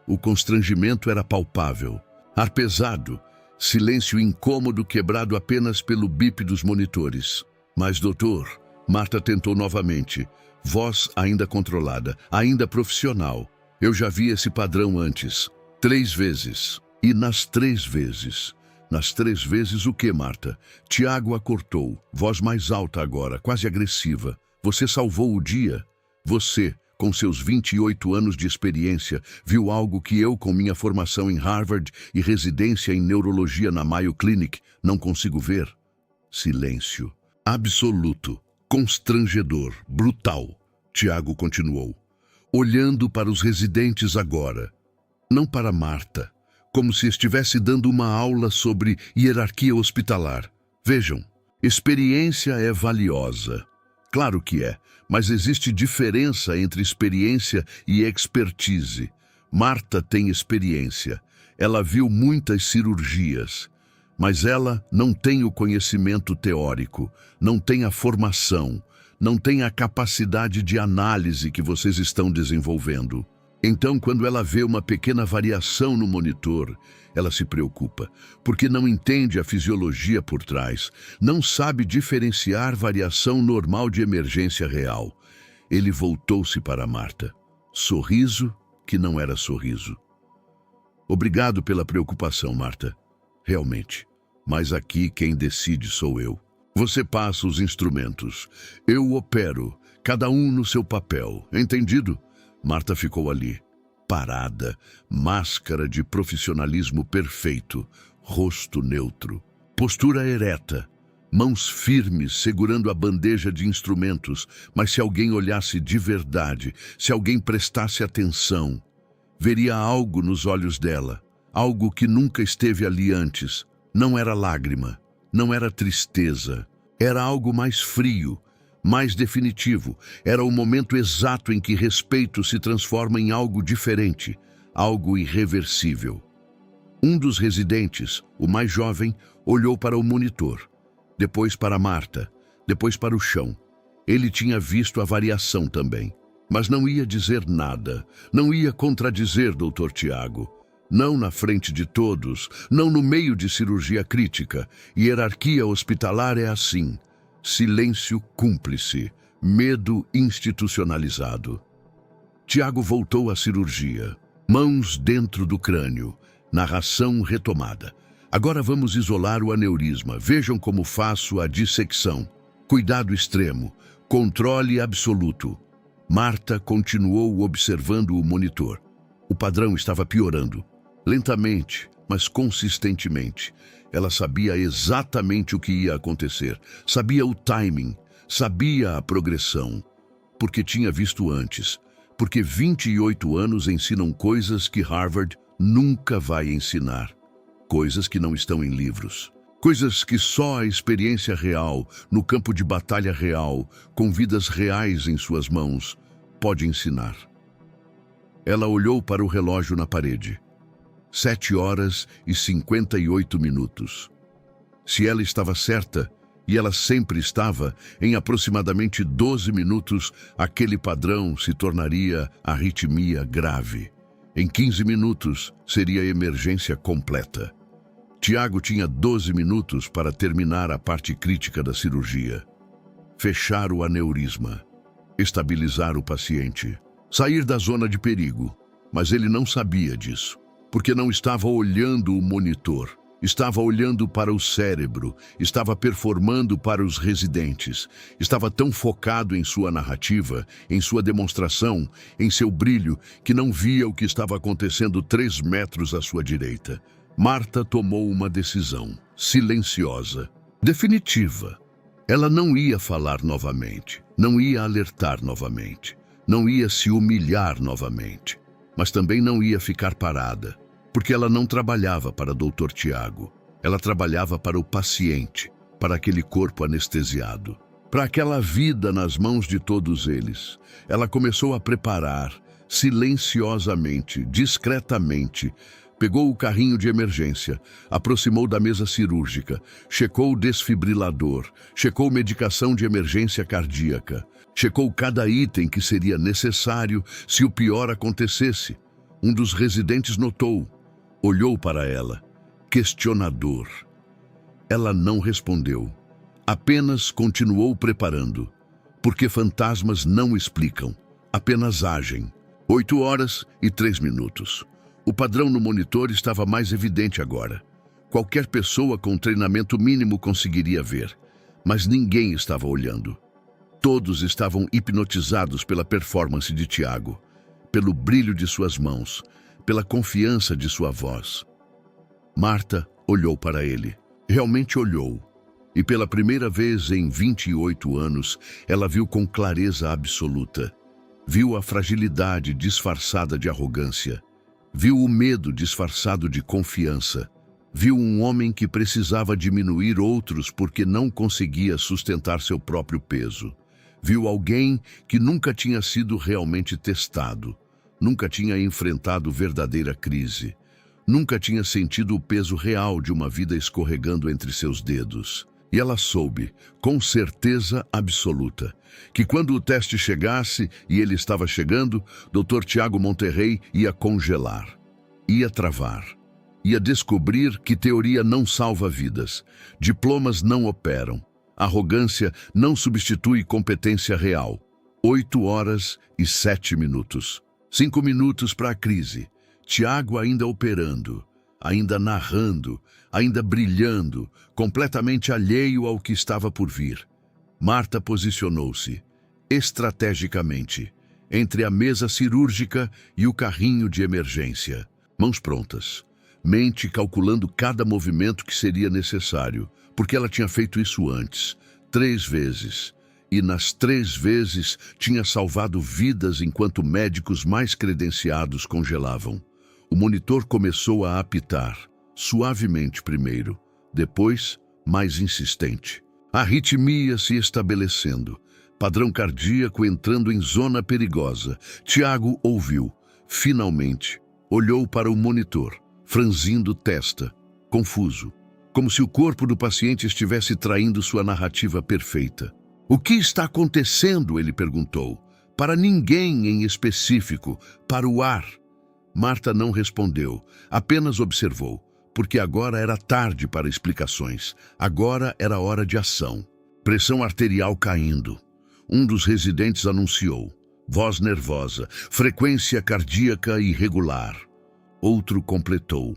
O constrangimento era palpável. Ar pesado, silêncio incômodo quebrado apenas pelo bip dos monitores. Mas, doutor, Marta tentou novamente. Voz ainda controlada, ainda profissional. Eu já vi esse padrão antes. 3 vezes. E nas 3 vezes. Nas 3 vezes o que, Marta? Tiago a cortou. Voz mais alta agora, quase agressiva. Você salvou o dia? Você, com seus 28 anos de experiência, viu algo que eu, com minha formação em Harvard e residência em neurologia na Mayo Clinic, não consigo ver? Silêncio. Absoluto. Constrangedor. Brutal. Tiago continuou. Olhando para os residentes agora. Não para Marta. Como se estivesse dando uma aula sobre hierarquia hospitalar. Vejam, experiência é valiosa. Claro que é, mas existe diferença entre experiência e expertise. Marta tem experiência. Ela viu muitas cirurgias. Mas ela não tem o conhecimento teórico, não tem a formação, não tem a capacidade de análise que vocês estão desenvolvendo. Então, quando ela vê uma pequena variação no monitor, ela se preocupa, porque não entende a fisiologia por trás, não sabe diferenciar variação normal de emergência real. Ele voltou-se para Marta. Sorriso que não era sorriso. Obrigado pela preocupação, Marta. Realmente. Mas aqui quem decide sou eu. Você passa os instrumentos. Eu opero, cada um no seu papel. Entendido? Marta ficou ali, parada, máscara de profissionalismo perfeito, rosto neutro, postura ereta, mãos firmes segurando a bandeja de instrumentos, mas se alguém olhasse de verdade, se alguém prestasse atenção, veria algo nos olhos dela, algo que nunca esteve ali antes. Não era lágrima, não era tristeza, era algo mais frio, mais definitivo. Era o momento exato em que respeito se transforma em algo diferente, algo irreversível. Um dos residentes, o mais jovem, olhou para o monitor, depois para Marta, depois para o chão. Ele tinha visto a variação também, mas não ia dizer nada, não ia contradizer Dr. Tiago. Não na frente de todos, não no meio de cirurgia crítica. Hierarquia hospitalar é assim. Silêncio cúmplice, medo institucionalizado. Tiago voltou à cirurgia, mãos dentro do crânio, narração retomada. Agora vamos isolar o aneurisma, vejam como faço a dissecção. Cuidado extremo, controle absoluto. Marta continuou observando o monitor. O padrão estava piorando. Lentamente, mas consistentemente. Ela sabia exatamente o que ia acontecer, sabia o timing, sabia a progressão, porque tinha visto antes, porque 28 anos ensinam coisas que Harvard nunca vai ensinar, coisas que não estão em livros, coisas que só a experiência real, no campo de batalha real, com vidas reais em suas mãos, pode ensinar. Ela olhou para o relógio na parede. 7h58. Se ela estava certa, e ela sempre estava, em aproximadamente 12 minutos, aquele padrão se tornaria arritmia grave. Em 15 minutos, seria emergência completa. Tiago tinha 12 minutos para terminar a parte crítica da cirurgia. Fechar o aneurisma. Estabilizar o paciente. Sair da zona de perigo. Mas ele não sabia disso. Porque não estava olhando o monitor, estava olhando para o cérebro, estava performando para os residentes, estava tão focado em sua narrativa, em sua demonstração, em seu brilho, que não via o que estava acontecendo 3 metros à sua direita. Marta tomou uma decisão, silenciosa, definitiva. Ela não ia falar novamente, não ia alertar novamente, não ia se humilhar novamente. Mas também não ia ficar parada, porque ela não trabalhava para Dr. Tiago. Ela trabalhava para o paciente, para aquele corpo anestesiado, para aquela vida nas mãos de todos eles. Ela começou a preparar, silenciosamente, discretamente, Pegou o carrinho de emergência, aproximou da mesa cirúrgica, checou o desfibrilador, checou medicação de emergência cardíaca, checou cada item que seria necessário se o pior acontecesse. Um dos residentes notou, olhou para ela, questionador. Ela não respondeu, apenas continuou preparando, porque fantasmas não explicam, apenas agem. 8h03. O padrão no monitor estava mais evidente agora. Qualquer pessoa com treinamento mínimo conseguiria ver, mas ninguém estava olhando. Todos estavam hipnotizados pela performance de Tiago, pelo brilho de suas mãos, pela confiança de sua voz. Marta olhou para ele, realmente olhou, e pela primeira vez em 28 anos, ela viu com clareza absoluta. Viu a fragilidade disfarçada de arrogância. Viu o medo disfarçado de confiança. Viu um homem que precisava diminuir outros porque não conseguia sustentar seu próprio peso. Viu alguém que nunca tinha sido realmente testado, nunca tinha enfrentado verdadeira crise, nunca tinha sentido o peso real de uma vida escorregando entre seus dedos. E ela soube, com certeza absoluta, que quando o teste chegasse, e ele estava chegando, Dr. Tiago Monterrey ia congelar, ia travar, ia descobrir que teoria não salva vidas, diplomas não operam, arrogância não substitui competência real. 8h07. 5 minutos para a crise. Tiago ainda operando, ainda narrando, ainda brilhando, completamente alheio ao que estava por vir. Marta posicionou-se, estrategicamente, entre a mesa cirúrgica e o carrinho de emergência. Mãos prontas, mente calculando cada movimento que seria necessário, porque ela tinha feito isso antes, 3 vezes. E nas 3 vezes tinha salvado vidas enquanto médicos mais credenciados congelavam. O monitor começou a apitar, suavemente primeiro, depois mais insistente. Arritmia se estabelecendo, padrão cardíaco entrando em zona perigosa. Tiago ouviu, finalmente, olhou para o monitor, franzindo testa, confuso, como se o corpo do paciente estivesse traindo sua narrativa perfeita. O que está acontecendo? Ele perguntou. Para ninguém em específico, para o ar. Marta não respondeu, apenas observou, porque agora era tarde para explicações, agora era hora de ação. Pressão arterial caindo. Um dos residentes anunciou, voz nervosa, frequência cardíaca irregular. Outro completou.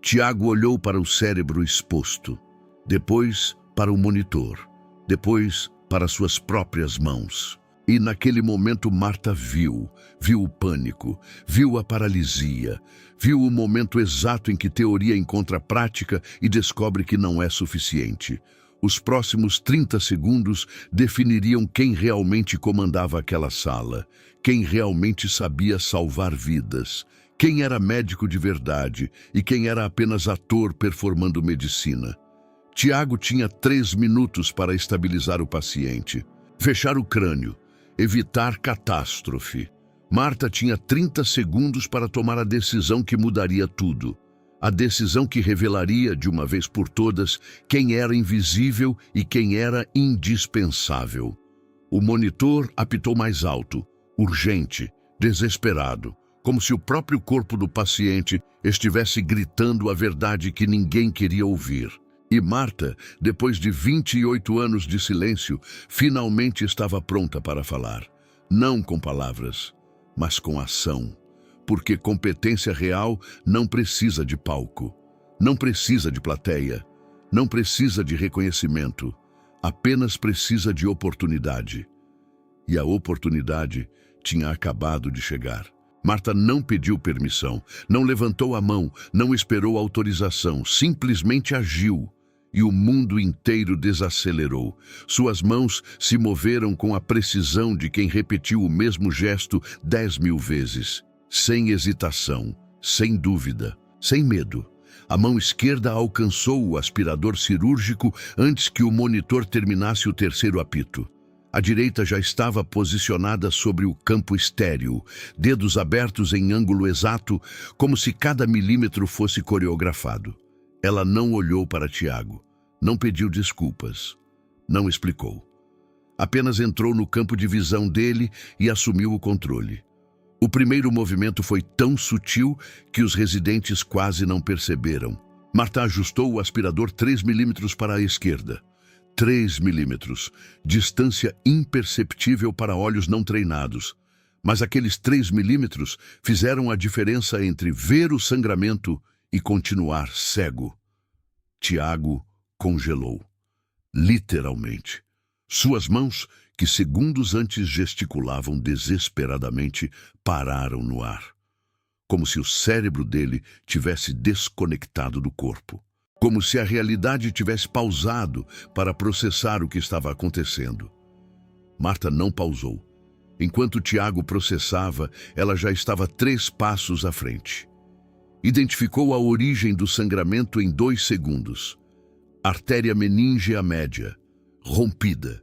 Tiago olhou para o cérebro exposto, depois para o monitor, depois para suas próprias mãos. E naquele momento Marta viu o pânico, viu a paralisia, viu o momento exato em que teoria encontra prática e descobre que não é suficiente. Os próximos 30 segundos definiriam quem realmente comandava aquela sala, quem realmente sabia salvar vidas, quem era médico de verdade e quem era apenas ator performando medicina. Tiago tinha 3 minutos para estabilizar o paciente, fechar o crânio, evitar catástrofe. Marta tinha 30 segundos para tomar a decisão que mudaria tudo. A decisão que revelaria, de uma vez por todas, quem era invisível e quem era indispensável. O monitor apitou mais alto, urgente, desesperado, como se o próprio corpo do paciente estivesse gritando a verdade que ninguém queria ouvir. E Marta, depois de 28 anos de silêncio, finalmente estava pronta para falar. Não com palavras, mas com ação. Porque competência real não precisa de palco, não precisa de plateia, não precisa de reconhecimento, apenas precisa de oportunidade. E a oportunidade tinha acabado de chegar. Marta não pediu permissão, não levantou a mão, não esperou autorização, simplesmente agiu. E o mundo inteiro desacelerou. Suas mãos se moveram com a precisão de quem repetiu o mesmo gesto 10.000 vezes. Sem hesitação, sem dúvida, sem medo. A mão esquerda alcançou o aspirador cirúrgico antes que o monitor terminasse o terceiro apito. A direita já estava posicionada sobre o campo estéril, dedos abertos em ângulo exato, como se cada milímetro fosse coreografado. Ela não olhou para Tiago, não pediu desculpas, não explicou. Apenas entrou no campo de visão dele e assumiu o controle. O primeiro movimento foi tão sutil que os residentes quase não perceberam. Marta ajustou o aspirador 3 milímetros para a esquerda. 3 milímetros, distância imperceptível para olhos não treinados. Mas aqueles 3 milímetros fizeram a diferença entre ver o sangramento e continuar cego. Tiago congelou. Literalmente. Suas mãos, que segundos antes gesticulavam desesperadamente, pararam no ar. Como se o cérebro dele tivesse desconectado do corpo. Como se a realidade tivesse pausado para processar o que estava acontecendo. Marta não pausou. Enquanto Tiago processava, ela já estava 3 passos à frente. Identificou a origem do sangramento em 2 segundos. Artéria meníngea média, rompida.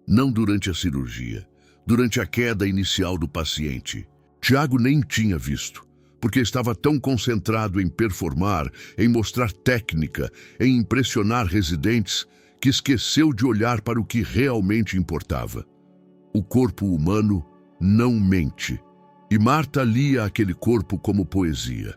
Não durante a cirurgia, durante a queda inicial do paciente. Tiago nem tinha visto, porque estava tão concentrado em performar, em mostrar técnica, em impressionar residentes, que esqueceu de olhar para o que realmente importava. O corpo humano não mente, e Marta lia aquele corpo como poesia.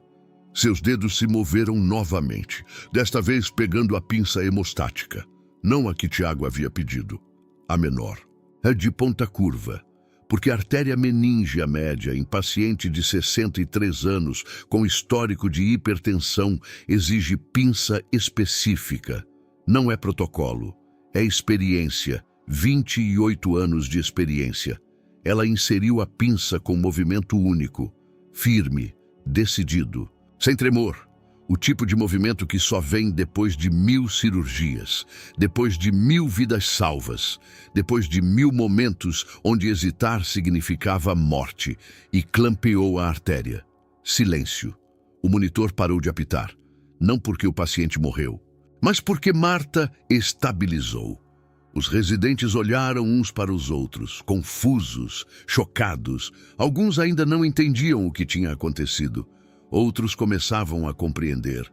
Seus dedos se moveram novamente, desta vez pegando a pinça hemostática, não a que Tiago havia pedido, a menor. É de ponta curva. Porque a artéria meníngea média em paciente de 63 anos com histórico de hipertensão exige pinça específica. Não é protocolo, é experiência, 28 anos de experiência. Ela inseriu a pinça com movimento único, firme, decidido, sem tremor. O tipo de movimento que só vem depois de 1000 cirurgias, depois de 1000 vidas salvas, depois de 1000 momentos onde hesitar significava morte, e clampeou a artéria. Silêncio. O monitor parou de apitar, não porque o paciente morreu, mas porque Marta estabilizou. Os residentes olharam uns para os outros, confusos, chocados. Alguns ainda não entendiam o que tinha acontecido. Outros começavam a compreender,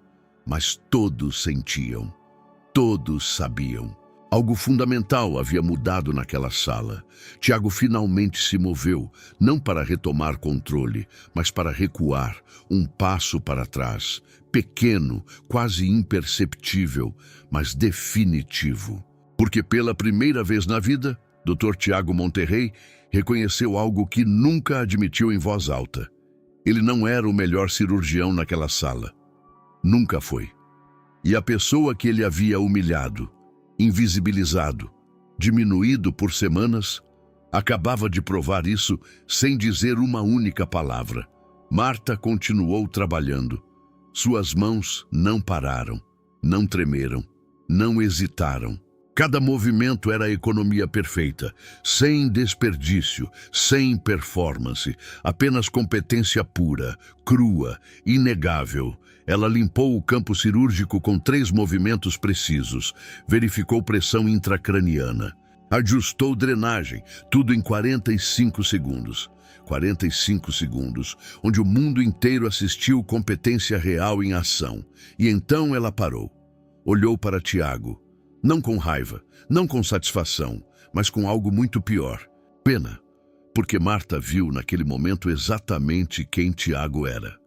mas todos sentiam, todos sabiam. Algo fundamental havia mudado naquela sala. Tiago finalmente se moveu, não para retomar controle, mas para recuar, um passo para trás, pequeno, quase imperceptível, mas definitivo. Porque pela primeira vez na vida, Dr. Tiago Monterrey reconheceu algo que nunca admitiu em voz alta. Ele não era o melhor cirurgião naquela sala. Nunca foi. E a pessoa que ele havia humilhado, invisibilizado, diminuído por semanas, acabava de provar isso sem dizer uma única palavra. Marta continuou trabalhando. Suas mãos não pararam, não tremeram, não hesitaram. Cada movimento era a economia perfeita, sem desperdício, sem performance, apenas competência pura, crua, inegável. Ela limpou o campo cirúrgico com 3 movimentos precisos, verificou pressão intracraniana, ajustou drenagem, tudo em 45 segundos. 45 segundos, onde o mundo inteiro assistiu competência real em ação. E então ela parou, olhou para Tiago. Não com raiva, não com satisfação, mas com algo muito pior. Pena, porque Marta viu naquele momento exatamente quem Tiago era.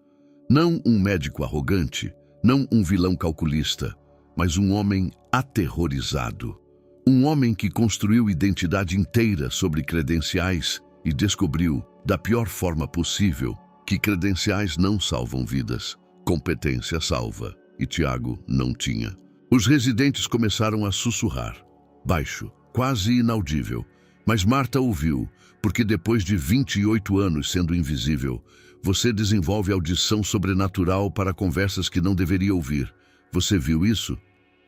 Não um médico arrogante, não um vilão calculista, mas um homem aterrorizado. Um homem que construiu identidade inteira sobre credenciais e descobriu, da pior forma possível, que credenciais não salvam vidas, competência salva, e Tiago não tinha. Os residentes começaram a sussurrar, baixo, quase inaudível, mas Marta ouviu, porque depois de 28 anos sendo invisível, você desenvolve audição sobrenatural para conversas que não deveria ouvir. Você viu isso?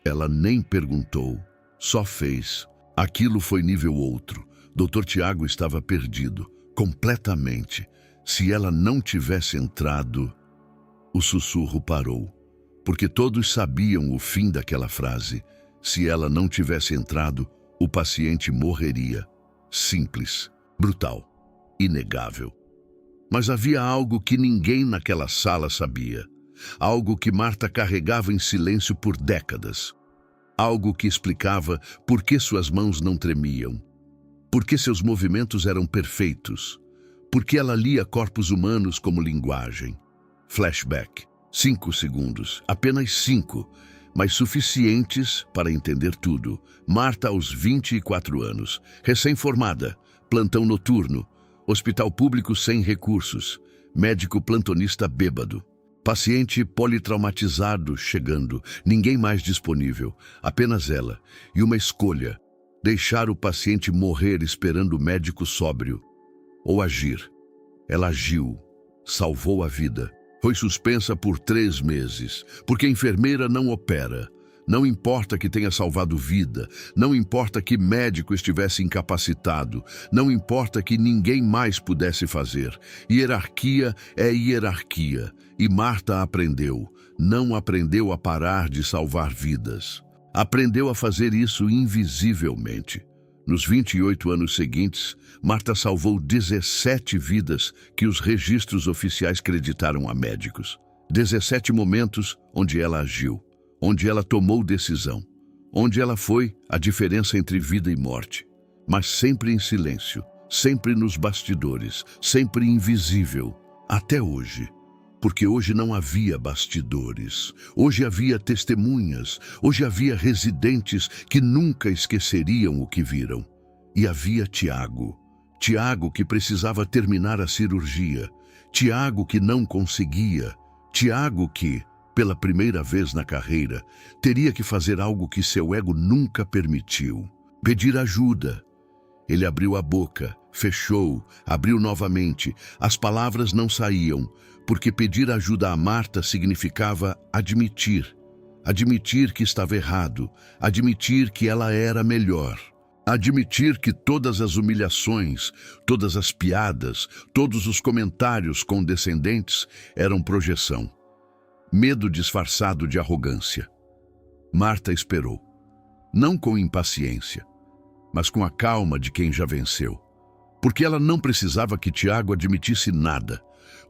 Ela nem perguntou, só fez. Aquilo foi nível outro. Dr. Tiago estava perdido, completamente. Se ela não tivesse entrado... O sussurro parou. Porque todos sabiam o fim daquela frase. Se ela não tivesse entrado, o paciente morreria. simples, brutal, inegável. Mas havia algo que ninguém naquela sala sabia. Algo que Marta carregava em silêncio por décadas. Algo que explicava por que suas mãos não tremiam. Por que seus movimentos eram perfeitos. Por que ela lia corpos humanos como linguagem. Flashback. 5 segundos. Apenas 5. Mas suficientes para entender tudo. Marta aos 24 anos. Recém-formada. Plantão noturno. Hospital público sem recursos. Médico plantonista bêbado. Paciente politraumatizado chegando. Ninguém mais disponível. Apenas ela. E uma escolha. Deixar o paciente morrer esperando o médico sóbrio. Ou agir. Ela agiu. Salvou a vida. Foi suspensa por 3 meses. Porque a enfermeira não opera. Não importa que tenha salvado vida, não importa que médico estivesse incapacitado, não importa que ninguém mais pudesse fazer. Hierarquia é hierarquia, e Marta aprendeu. Não aprendeu a parar de salvar vidas. Aprendeu a fazer isso invisivelmente. Nos 28 anos seguintes, Marta salvou 17 vidas que os registros oficiais creditaram a médicos. 17 momentos onde ela agiu. Onde ela tomou decisão, onde ela foi a diferença entre vida e morte, mas sempre em silêncio, sempre nos bastidores, sempre invisível, até hoje. Porque hoje não havia bastidores, hoje havia testemunhas, hoje havia residentes que nunca esqueceriam o que viram. E havia Tiago, Tiago que precisava terminar a cirurgia, Tiago que não conseguia, Tiago que, pela primeira vez na carreira, teria que fazer algo que seu ego nunca permitiu. Pedir ajuda. Ele abriu a boca, fechou, abriu novamente. As palavras não saíam, porque pedir ajuda a Marta significava admitir. Admitir que estava errado, admitir que ela era melhor. Admitir que todas as humilhações, todas as piadas, todos os comentários condescendentes eram projeção. Medo disfarçado de arrogância. Marta esperou. Não com impaciência, mas com a calma de quem já venceu. Porque ela não precisava que Tiago admitisse nada.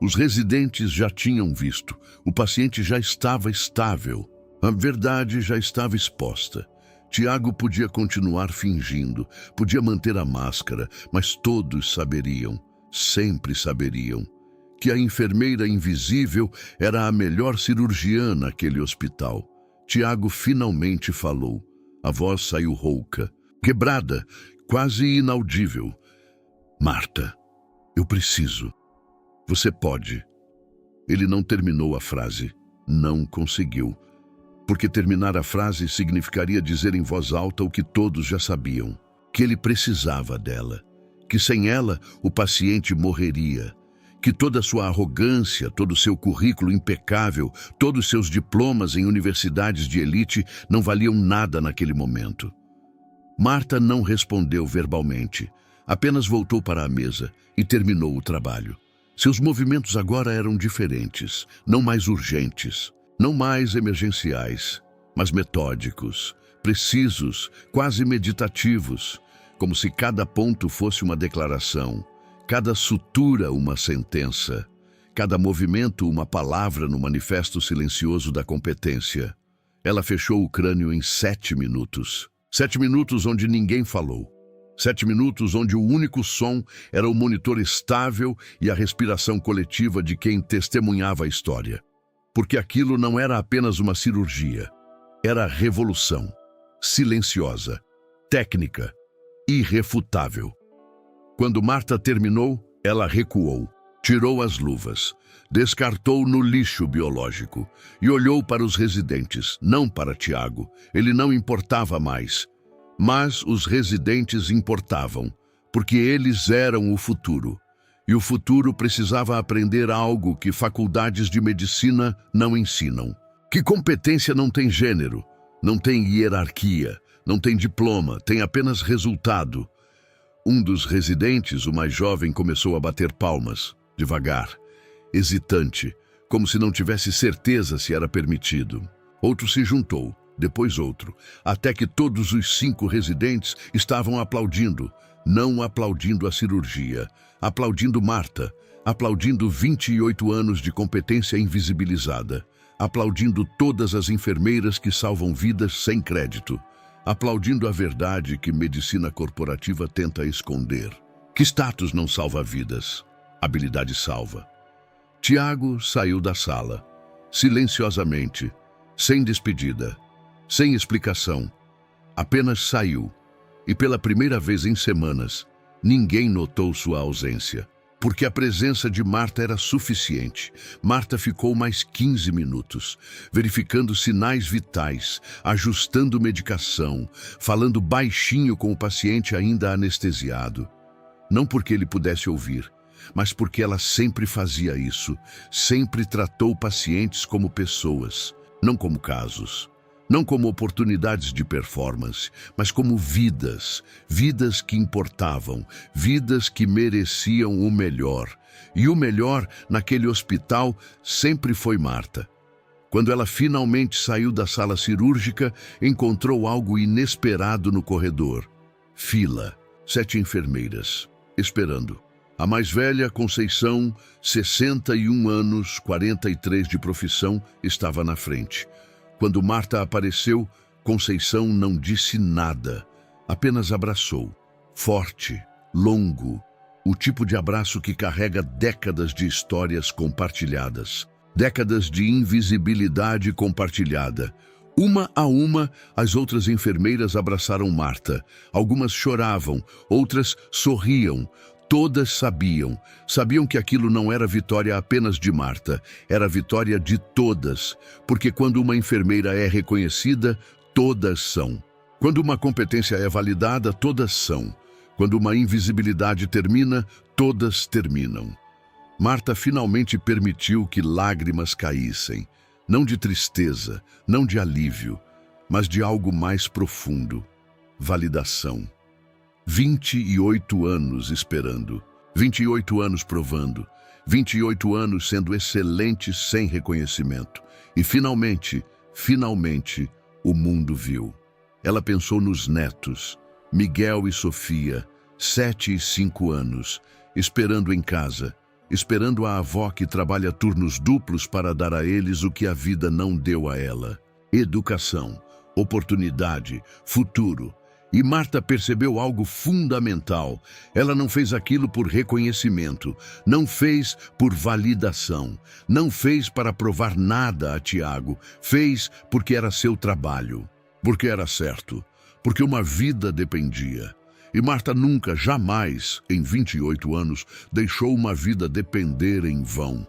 Os residentes já tinham visto. O paciente já estava estável. A verdade já estava exposta. Tiago podia continuar fingindo, podia manter a máscara, mas todos saberiam, sempre saberiam, que a enfermeira invisível era a melhor cirurgiã naquele hospital. Tiago finalmente falou. A voz saiu rouca, quebrada, quase inaudível. Marta, eu preciso. Você pode. Ele não terminou a frase. Não conseguiu. Porque terminar a frase significaria dizer em voz alta o que todos já sabiam. Que ele precisava dela. Que sem ela o paciente morreria. Que toda a sua arrogância, todo o seu currículo impecável, todos os seus diplomas em universidades de elite não valiam nada naquele momento. Marta não respondeu verbalmente, apenas voltou para a mesa e terminou o trabalho. Seus movimentos agora eram diferentes, não mais urgentes, não mais emergenciais, mas metódicos, precisos, quase meditativos, como se cada ponto fosse uma declaração. Cada sutura uma sentença, cada movimento uma palavra no manifesto silencioso da competência. Ela fechou o crânio em 7 minutos. 7 minutos onde ninguém falou. 7 minutos onde o único som era o monitor estável e a respiração coletiva de quem testemunhava a história. Porque aquilo não era apenas uma cirurgia. Era revolução. Silenciosa. Técnica. Irrefutável. Quando Marta terminou, ela recuou, tirou as luvas, descartou no lixo biológico e olhou para os residentes, não para Tiago. Ele não importava mais, mas os residentes importavam, porque eles eram o futuro. E o futuro precisava aprender algo que faculdades de medicina não ensinam. Que competência não tem gênero, não tem hierarquia, não tem diploma, tem apenas resultado. Um dos residentes, o mais jovem, começou a bater palmas, devagar, hesitante, como se não tivesse certeza se era permitido. Outro se juntou, depois outro, até que todos os 5 residentes estavam aplaudindo, não aplaudindo a cirurgia, aplaudindo Marta, aplaudindo 28 anos de competência invisibilizada, aplaudindo todas as enfermeiras que salvam vidas sem crédito, aplaudindo a verdade que medicina corporativa tenta esconder. Que status não salva vidas? Habilidade salva. Tiago saiu da sala, silenciosamente, sem despedida, sem explicação. Apenas saiu, e pela primeira vez em semanas, ninguém notou sua ausência. Porque a presença de Marta era suficiente. Marta ficou mais 15 minutos, verificando sinais vitais, ajustando medicação, falando baixinho com o paciente ainda anestesiado. Não porque ele pudesse ouvir, mas porque ela sempre fazia isso, sempre tratou pacientes como pessoas, não como casos. Não como oportunidades de performance, mas como vidas, vidas que importavam, vidas que mereciam o melhor. E o melhor naquele hospital sempre foi Marta. Quando ela finalmente saiu da sala cirúrgica, encontrou algo inesperado no corredor. Fila, 7 enfermeiras, esperando. A mais velha, Conceição, 61 anos, 43 de profissão, estava na frente. Quando Marta apareceu, Conceição não disse nada, apenas abraçou. Forte, longo, o tipo de abraço que carrega décadas de histórias compartilhadas, décadas de invisibilidade compartilhada. Uma a uma, as outras enfermeiras abraçaram Marta. Algumas choravam, outras sorriam. Todas sabiam que aquilo não era vitória apenas de Marta, era vitória de todas, porque quando uma enfermeira é reconhecida, todas são. Quando uma competência é validada, todas são. Quando uma invisibilidade termina, todas terminam. Marta finalmente permitiu que lágrimas caíssem, não de tristeza, não de alívio, mas de algo mais profundo, validação. 28 anos esperando, 28 anos provando, 28 anos sendo excelente sem reconhecimento. E finalmente, o mundo viu. Ela pensou nos netos, Miguel e Sofia, 7 e 5 anos, esperando em casa, esperando a avó que trabalha turnos duplos para dar a eles o que a vida não deu a ela. Educação, oportunidade, futuro. E Marta percebeu algo fundamental. Ela não fez aquilo por reconhecimento, não fez por validação, não fez para provar nada a Tiago, fez porque era seu trabalho, porque era certo, porque uma vida dependia. E Marta nunca, jamais, em 28 anos, deixou uma vida depender em vão.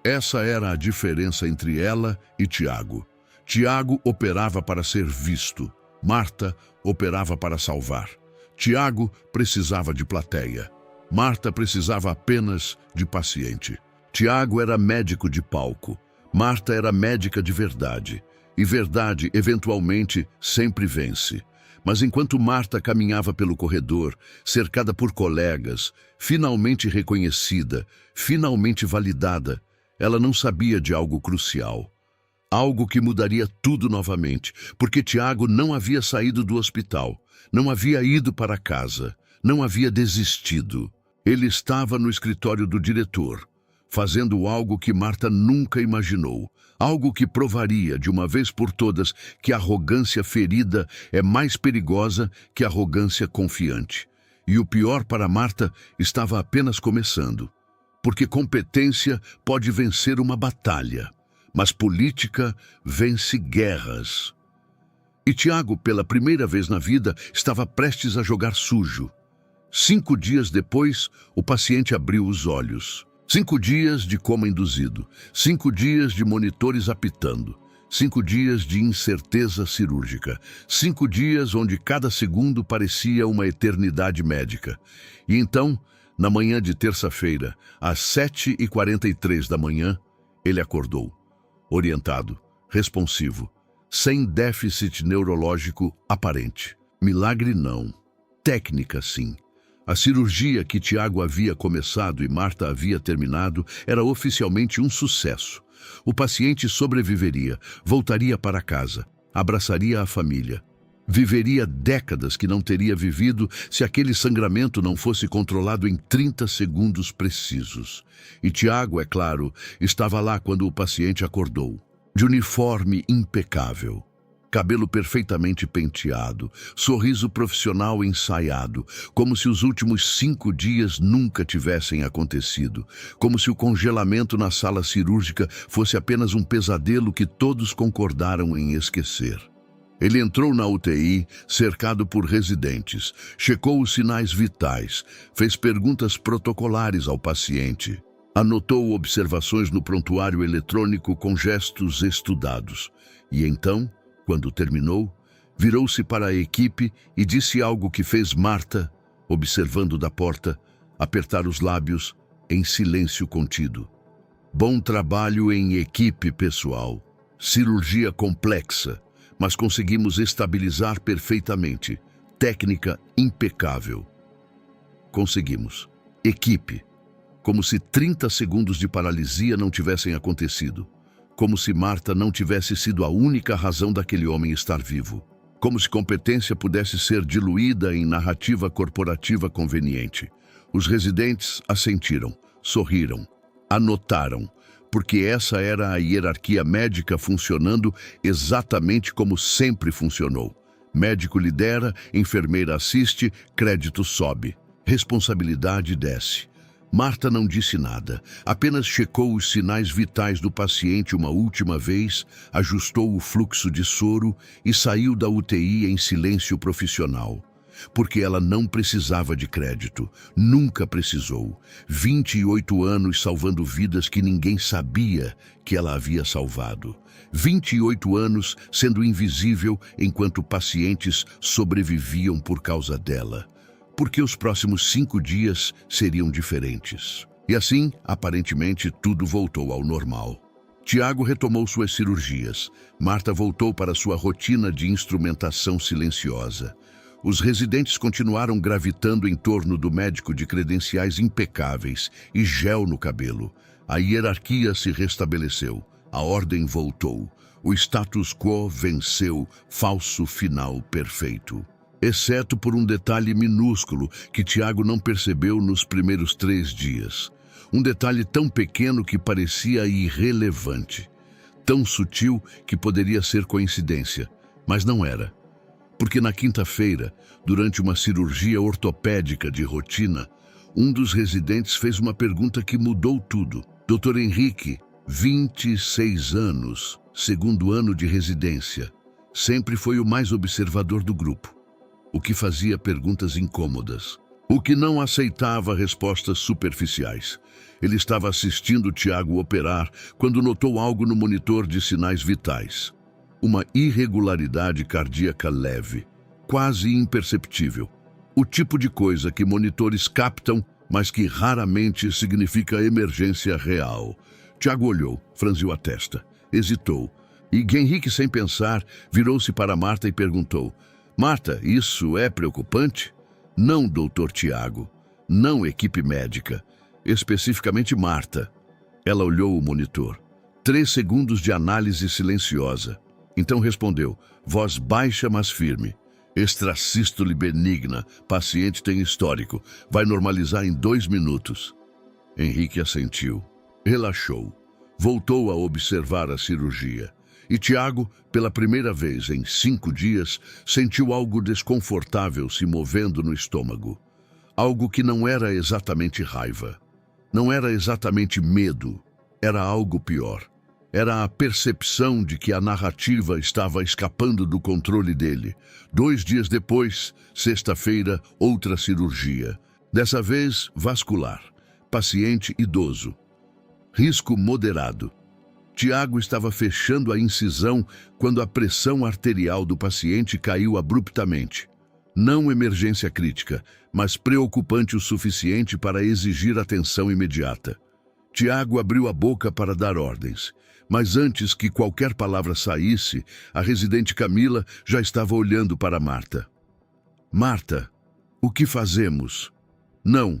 Essa era a diferença entre ela e Tiago. Tiago operava para ser visto. Marta operava para salvar. Tiago precisava de plateia. Marta precisava apenas de paciente. Tiago era médico de palco. Marta era médica de verdade. E verdade, eventualmente, sempre vence. Mas enquanto Marta caminhava pelo corredor, cercada por colegas, finalmente reconhecida, finalmente validada, ela não sabia de algo crucial. Algo que mudaria tudo novamente, porque Tiago não havia saído do hospital, não havia ido para casa, não havia desistido. Ele estava no escritório do diretor, fazendo algo que Marta nunca imaginou, algo que provaria de uma vez por todas que a arrogância ferida é mais perigosa que a arrogância confiante. E o pior para Marta estava apenas começando, porque competência pode vencer uma batalha. Mas política vence guerras. E Tiago, pela primeira vez na vida, estava prestes a jogar sujo. 5 dias depois, o paciente abriu os olhos. 5 dias de coma induzido. 5 dias de monitores apitando. 5 dias de incerteza cirúrgica. 5 dias onde cada segundo parecia uma eternidade médica. E então, na manhã de terça-feira, às 7h43 da manhã, ele acordou. Orientado, responsivo, sem déficit neurológico aparente. Milagre não. Técnica sim. A cirurgia que Tiago havia começado e Marta havia terminado era oficialmente um sucesso. O paciente sobreviveria, voltaria para casa. abraçaria a família. Viveria décadas que não teria vivido se aquele sangramento não fosse controlado em 30 segundos precisos. E Tiago, é claro, estava lá quando o paciente acordou. De uniforme impecável, cabelo perfeitamente penteado, sorriso profissional ensaiado, como se os últimos 5 dias nunca tivessem acontecido, como se o congelamento na sala cirúrgica fosse apenas um pesadelo que todos concordaram em esquecer. Ele entrou na UTI, cercado por residentes, checou os sinais vitais, fez perguntas protocolares ao paciente, anotou observações no prontuário eletrônico com gestos estudados. E então, quando terminou, virou-se para a equipe e disse algo que fez Marta, observando da porta, apertar os lábios em silêncio contido. Bom trabalho em equipe, pessoal. Cirurgia complexa, mas conseguimos estabilizar perfeitamente. Técnica impecável. Conseguimos. Equipe. Como se 30 segundos de paralisia não tivessem acontecido. Como se Marta não tivesse sido a única razão daquele homem estar vivo. Como se competência pudesse ser diluída em narrativa corporativa conveniente. Os residentes assentiram, sorriram, anotaram, porque essa era a hierarquia médica funcionando exatamente como sempre funcionou. Médico lidera, enfermeira assiste, crédito sobe, responsabilidade desce. Marta não disse nada, apenas checou os sinais vitais do paciente uma última vez, ajustou o fluxo de soro e saiu da UTI em silêncio profissional. Porque ela não precisava de crédito, nunca precisou. 28 anos salvando vidas que ninguém sabia que ela havia salvado. 28 anos sendo invisível enquanto pacientes sobreviviam por causa dela. Porque os próximos 5 dias seriam diferentes. E assim, aparentemente, tudo voltou ao normal. Tiago retomou suas cirurgias. Marta voltou para sua rotina de instrumentação silenciosa. Os residentes continuaram gravitando em torno do médico de credenciais impecáveis e gel no cabelo. A hierarquia se restabeleceu. A ordem voltou. O status quo venceu, falso final perfeito. Exceto por um detalhe minúsculo que Tiago não percebeu nos primeiros 3 dias. Um detalhe tão pequeno que parecia irrelevante. Tão sutil que poderia ser coincidência, mas não era. Porque na quinta-feira, durante uma cirurgia ortopédica de rotina, um dos residentes fez uma pergunta que mudou tudo. Dr. Henrique, 26 anos, segundo ano de residência, sempre foi o mais observador do grupo. O que fazia perguntas incômodas. O que não aceitava respostas superficiais. Ele estava assistindo Tiago operar quando notou algo no monitor de sinais vitais. Uma irregularidade cardíaca leve, quase imperceptível. O tipo de coisa que monitores captam, mas que raramente significa emergência real. Tiago olhou, franziu a testa, hesitou. E Henrique, sem pensar, virou-se para Marta e perguntou: Marta, isso é preocupante? Não, doutor Tiago. Não, equipe médica. Especificamente Marta. Ela olhou o monitor. 3 segundos de análise silenciosa. Então respondeu, voz baixa mas firme. Extrasístole benigna. Paciente tem histórico. Vai normalizar em 2 minutos. Henrique assentiu. Relaxou. Voltou a observar a cirurgia. E Tiago, pela primeira vez em 5 dias, sentiu algo desconfortável se movendo no estômago. Algo que não era exatamente raiva. Não era exatamente medo. Era algo pior. Era a percepção de que a narrativa estava escapando do controle dele. 2 dias depois, sexta-feira, outra cirurgia. Dessa vez, vascular. Paciente idoso. Risco moderado. Tiago estava fechando a incisão quando a pressão arterial do paciente caiu abruptamente. Não emergência crítica, mas preocupante o suficiente para exigir atenção imediata. Tiago abriu a boca para dar ordens, mas antes que qualquer palavra saísse, a residente Camila já estava olhando para Marta. Marta, o que fazemos? Não.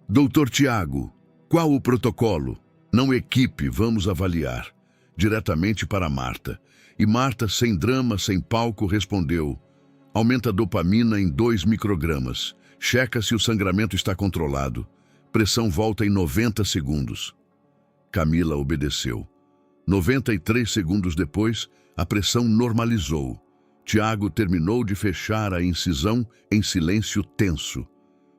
Doutor Tiago, qual o protocolo? Não, equipe, vamos avaliar. Diretamente para Marta. E Marta, sem drama, sem palco, respondeu: aumenta a dopamina em 2 microgramas. Checa se o sangramento está controlado. Pressão volta em 90 segundos. Camila obedeceu. 93 segundos depois, a pressão normalizou. Tiago terminou de fechar a incisão em silêncio tenso,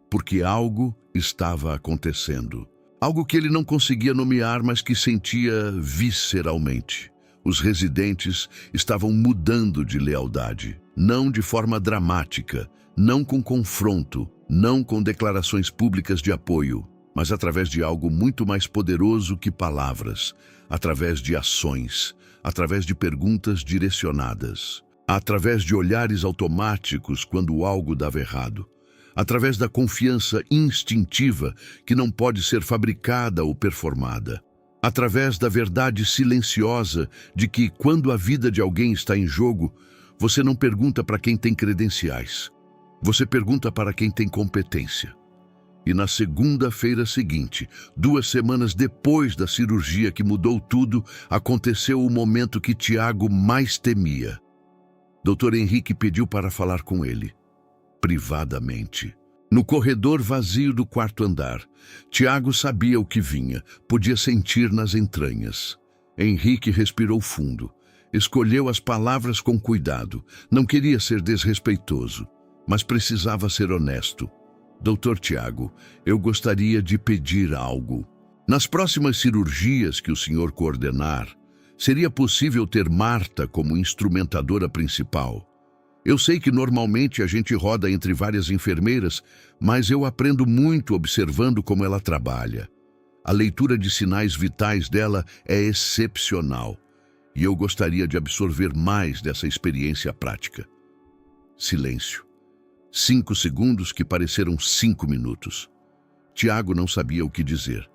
porque algo estava acontecendo. Algo que ele não conseguia nomear, mas que sentia visceralmente. Os residentes estavam mudando de lealdade, não de forma dramática, não com confronto, não com declarações públicas de apoio, mas através de algo muito mais poderoso que palavras, através de ações, através de perguntas direcionadas, através de olhares automáticos quando algo dava errado, através da confiança instintiva que não pode ser fabricada ou performada, através da verdade silenciosa de que, quando a vida de alguém está em jogo, você não pergunta para quem tem credenciais, você pergunta para quem tem competência. E na segunda-feira seguinte, 2 semanas depois da cirurgia que mudou tudo, aconteceu o momento que Tiago mais temia. Dr. Henrique pediu para falar com ele, privadamente. No corredor vazio do 4º andar, Tiago sabia o que vinha, podia sentir nas entranhas. Henrique respirou fundo, escolheu as palavras com cuidado, não queria ser desrespeitoso, mas precisava ser honesto. Doutor Tiago, eu gostaria de pedir algo. Nas próximas cirurgias que o senhor coordenar, seria possível ter Marta como instrumentadora principal? Eu sei que normalmente a gente roda entre várias enfermeiras, mas eu aprendo muito observando como ela trabalha. A leitura de sinais vitais dela é excepcional, e eu gostaria de absorver mais dessa experiência prática. Silêncio. 5 segundos que pareceram 5 minutos. Tiago não sabia o que dizer,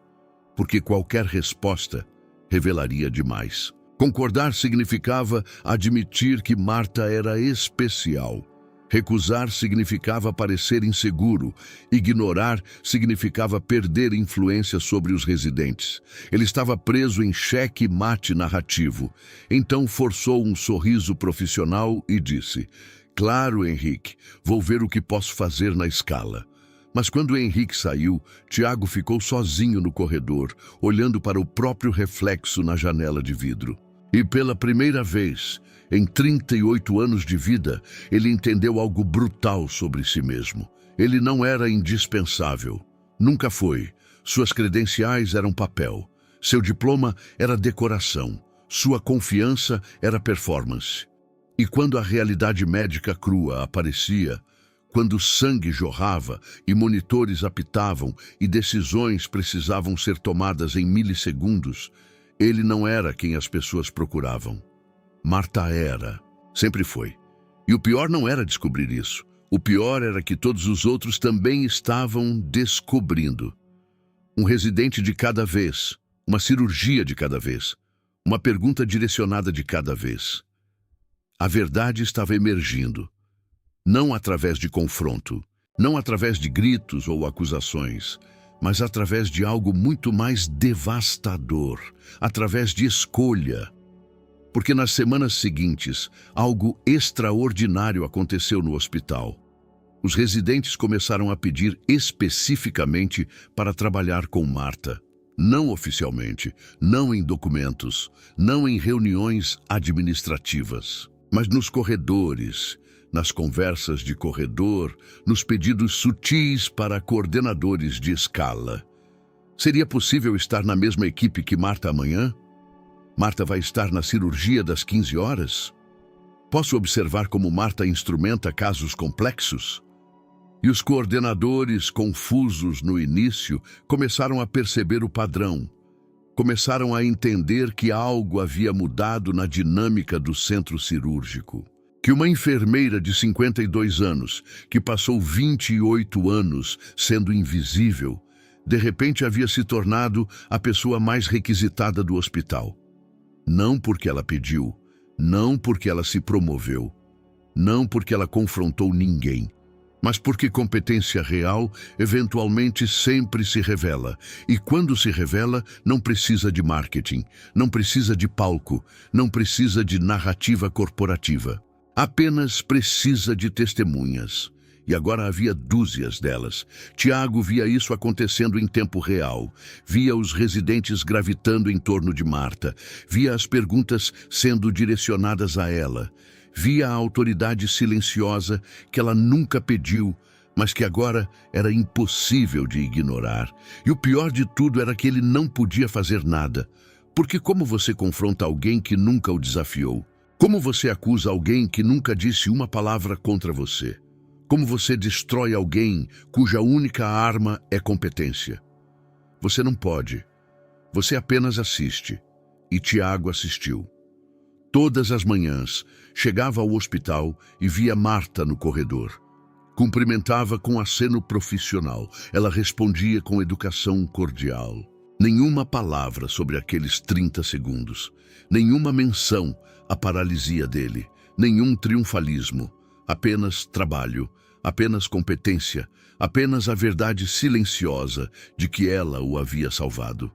porque qualquer resposta revelaria demais. Concordar significava admitir que Marta era especial. Recusar significava parecer inseguro. Ignorar significava perder influência sobre os residentes. Ele estava preso em xeque-mate narrativo. Então forçou um sorriso profissional e disse: claro, Henrique, vou ver o que posso fazer na escala. Mas quando Henrique saiu, Tiago ficou sozinho no corredor, olhando para o próprio reflexo na janela de vidro. E pela primeira vez, em 38 anos de vida, ele entendeu algo brutal sobre si mesmo. Ele não era indispensável. Nunca foi. Suas credenciais eram papel. Seu diploma era decoração. Sua confiança era performance. E quando a realidade médica crua aparecia, quando sangue jorrava e monitores apitavam e decisões precisavam ser tomadas em milissegundos, ele não era quem as pessoas procuravam. Marta era, sempre foi. E o pior não era descobrir isso. O pior era que todos os outros também estavam descobrindo. Um residente de cada vez, uma cirurgia de cada vez, uma pergunta direcionada de cada vez. A verdade estava emergindo, não através de confronto, não através de gritos ou acusações, mas através de algo muito mais devastador, através de escolha. Porque nas semanas seguintes, algo extraordinário aconteceu no hospital. Os residentes começaram a pedir especificamente para trabalhar com Marta. Não oficialmente, não em documentos, não em reuniões administrativas, mas nos corredores, nas conversas de corredor, nos pedidos sutis para coordenadores de escala. Seria possível estar na mesma equipe que Marta amanhã? Marta vai estar na cirurgia das 15 horas? Posso observar como Marta instrumenta casos complexos? E os coordenadores, confusos no início, começaram a perceber o padrão. Começaram a entender que algo havia mudado na dinâmica do centro cirúrgico. Que uma enfermeira de 52 anos, que passou 28 anos sendo invisível, de repente havia se tornado a pessoa mais requisitada do hospital. Não porque ela pediu, não porque ela se promoveu, não porque ela confrontou ninguém, Mas porque competência real eventualmente sempre se revela. E quando se revela, não precisa de marketing, não precisa de palco, não precisa de narrativa corporativa. Apenas precisa de testemunhas. E agora havia dúzias delas. Tiago via isso acontecendo em tempo real. Via os residentes gravitando em torno de Marta. Via as perguntas sendo direcionadas a ela. Via a autoridade silenciosa que ela nunca pediu, mas que agora era impossível de ignorar. E o pior de tudo era que ele não podia fazer nada. Porque como você confronta alguém que nunca o desafiou? Como você acusa alguém que nunca disse uma palavra contra você? Como você destrói alguém cuja única arma é competência? Você não pode. Você apenas assiste. E Tiago assistiu. Todas as manhãs, chegava ao hospital e via Marta no corredor. Cumprimentava com aceno profissional. Ela respondia com educação cordial. Nenhuma palavra sobre aqueles 30 segundos. Nenhuma menção à paralisia dele. Nenhum triunfalismo. Apenas trabalho. Apenas competência. Apenas a verdade silenciosa de que ela o havia salvado.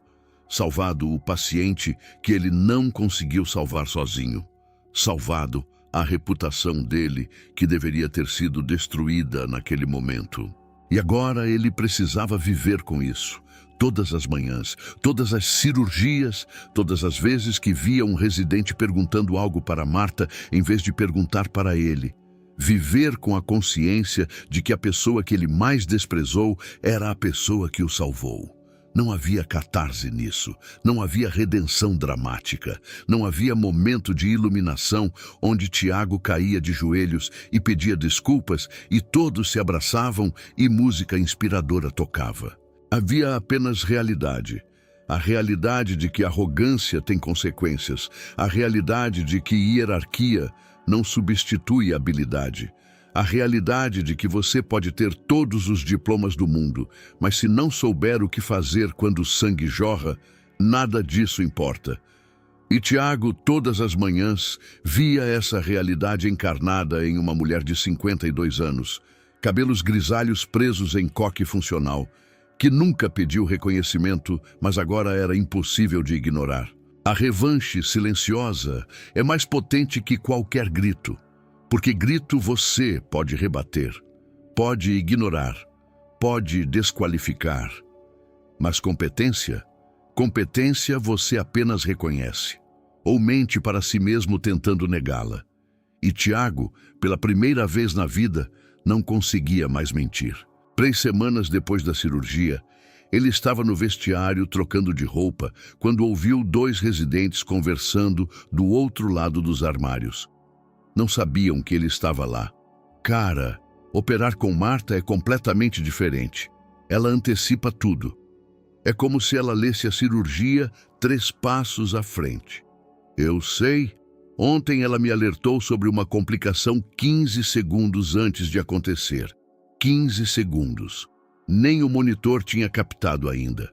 Salvado o paciente que ele não conseguiu salvar sozinho. Salvado a reputação dele, que deveria ter sido destruída naquele momento. E agora ele precisava viver com isso. Todas as manhãs, todas as cirurgias, todas as vezes que via um residente perguntando algo para Marta em vez de perguntar para ele. Viver com a consciência de que a pessoa que ele mais desprezou era a pessoa que o salvou. Não havia catarse nisso, não havia redenção dramática, não havia momento de iluminação onde Tiago caía de joelhos e pedia desculpas e todos se abraçavam e música inspiradora tocava. Havia apenas realidade. A realidade de que arrogância tem consequências, a realidade de que hierarquia não substitui habilidade. A realidade de que você pode ter todos os diplomas do mundo, mas se não souber o que fazer quando o sangue jorra, nada disso importa. E Tiago, todas as manhãs, via essa realidade encarnada em uma mulher de 52 anos, cabelos grisalhos presos em coque funcional, que nunca pediu reconhecimento, mas agora era impossível de ignorar. A revanche silenciosa é mais potente que qualquer grito. Porque grito você pode rebater, pode ignorar, pode desqualificar. Mas competência você apenas reconhece, ou mente para si mesmo tentando negá-la. E Tiago, pela primeira vez na vida, não conseguia mais mentir. 3 semanas depois da cirurgia, ele estava no vestiário trocando de roupa quando ouviu 2 residentes conversando do outro lado dos armários. Não sabiam que ele estava lá. Cara, operar com Marta é completamente diferente. Ela antecipa tudo. É como se ela lesse a cirurgia 3 passos à frente. Eu sei. Ontem ela me alertou sobre uma complicação 15 segundos antes de acontecer. 15 segundos. Nem o monitor tinha captado ainda.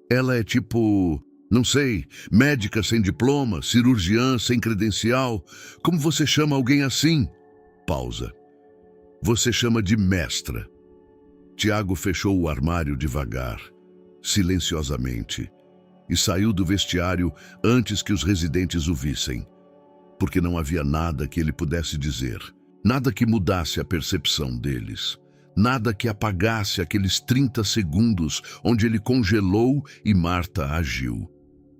Ela é tipo... não sei, médica sem diploma, cirurgiã sem credencial. Como você chama alguém assim? Pausa. Você chama de mestra. Tiago fechou o armário devagar, silenciosamente, e saiu do vestiário antes que os residentes o vissem, porque não havia nada que ele pudesse dizer, nada que mudasse a percepção deles. Nada que apagasse aqueles 30 segundos onde ele congelou e Marta agiu.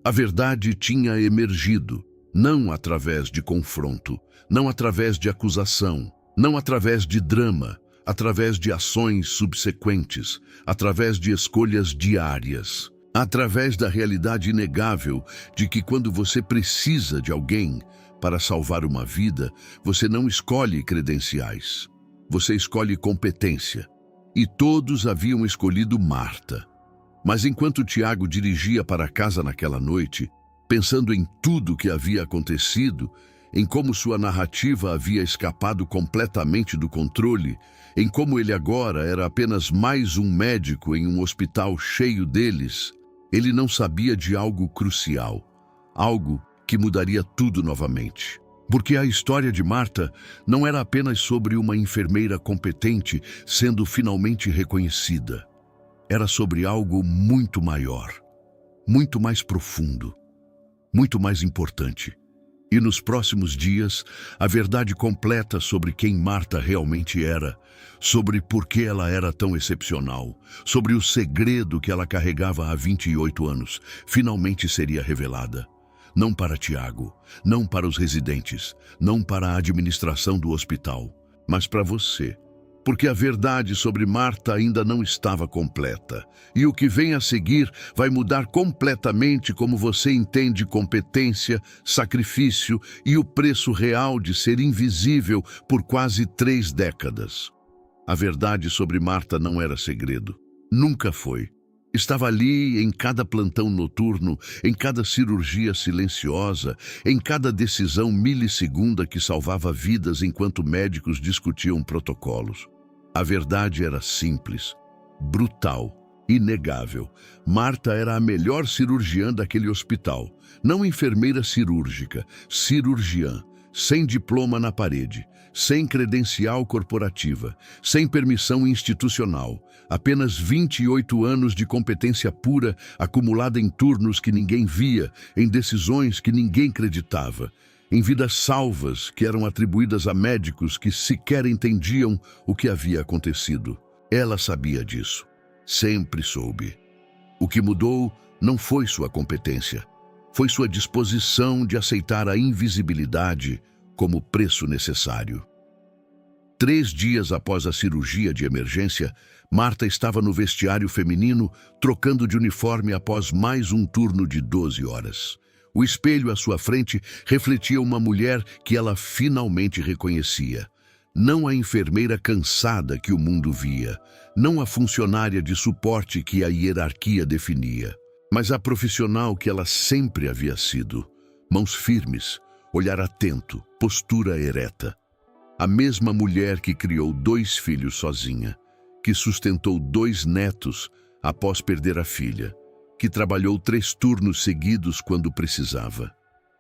A verdade tinha emergido, não através de confronto, não através de acusação, não através de drama, através de ações subsequentes, através de escolhas diárias, através da realidade inegável de que quando você precisa de alguém para salvar uma vida, você não escolhe credenciais, você escolhe competência. E todos haviam escolhido Marta. Mas enquanto Tiago dirigia para casa naquela noite, pensando em tudo o que havia acontecido, em como sua narrativa havia escapado completamente do controle, em como ele agora era apenas mais um médico em um hospital cheio deles, ele não sabia de algo crucial, algo que mudaria tudo novamente. Porque a história de Marta não era apenas sobre uma enfermeira competente sendo finalmente reconhecida. Era sobre algo muito maior, muito mais profundo, muito mais importante. E nos próximos dias, a verdade completa sobre quem Marta realmente era, sobre por que ela era tão excepcional, sobre o segredo que ela carregava há 28 anos, finalmente seria revelada. Não para Tiago, não para os residentes, não para a administração do hospital, mas para você. Porque a verdade sobre Marta ainda não estava completa. E o que vem a seguir vai mudar completamente como você entende competência, sacrifício e o preço real de ser invisível por quase 3 décadas. A verdade sobre Marta não era segredo. Nunca foi. Estava ali em cada plantão noturno, em cada cirurgia silenciosa, em cada decisão milissegunda que salvava vidas enquanto médicos discutiam protocolos. A verdade era simples, brutal, inegável. Marta era a melhor cirurgiã daquele hospital. Não enfermeira cirúrgica, cirurgiã, sem diploma na parede, sem credencial corporativa, sem permissão institucional. Apenas 28 anos de competência pura acumulada em turnos que ninguém via, em decisões que ninguém acreditava, em vidas salvas que eram atribuídas a médicos que sequer entendiam o que havia acontecido. Ela sabia disso. Sempre soube. O que mudou não foi sua competência. Foi sua disposição de aceitar a invisibilidade como preço necessário. 3 dias após a cirurgia de emergência, Marta estava no vestiário feminino, trocando de uniforme após mais um turno de 12 horas. O espelho à sua frente refletia uma mulher que ela finalmente reconhecia. Não a enfermeira cansada que o mundo via, não a funcionária de suporte que a hierarquia definia, mas a profissional que ela sempre havia sido. Mãos firmes, olhar atento, postura ereta. A mesma mulher que criou 2 filhos sozinha, que sustentou 2 netos após perder a filha, que trabalhou 3 turnos seguidos quando precisava,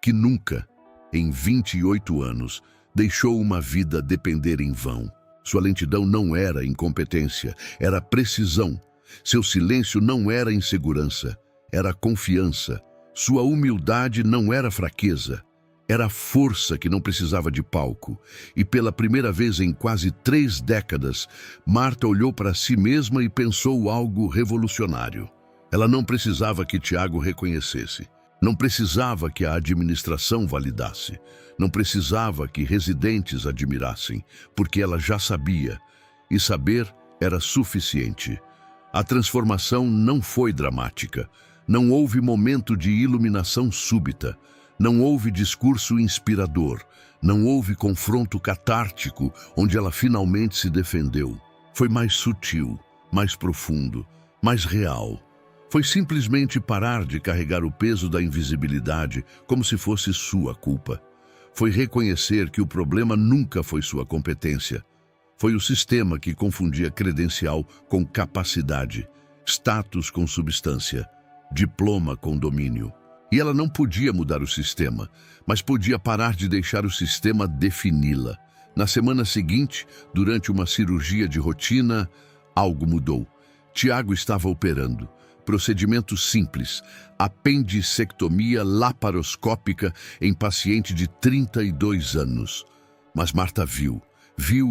que nunca, em 28 anos, deixou uma vida depender em vão. Sua lentidão não era incompetência, era precisão. Seu silêncio não era insegurança, era confiança. Sua humildade não era fraqueza, era força que não precisava de palco. E pela primeira vez em quase 3 décadas, Marta olhou para si mesma e pensou algo revolucionário. Ela não precisava que Tiago reconhecesse. Não precisava que a administração validasse. Não precisava que residentes admirassem, porque ela já sabia. E saber era suficiente. A transformação não foi dramática. Não houve momento de iluminação súbita. Não houve discurso inspirador. Não houve confronto catártico onde ela finalmente se defendeu. Foi mais sutil, mais profundo, mais real. Foi simplesmente parar de carregar o peso da invisibilidade como se fosse sua culpa. Foi reconhecer que o problema nunca foi sua competência. Foi o sistema que confundia credencial com capacidade, status com substância, diploma com domínio. E ela não podia mudar o sistema, mas podia parar de deixar o sistema defini-la. Na semana seguinte, durante uma cirurgia de rotina, algo mudou. Tiago estava operando. Procedimento simples, apendicectomia laparoscópica em paciente de 32 anos. Mas Marta viu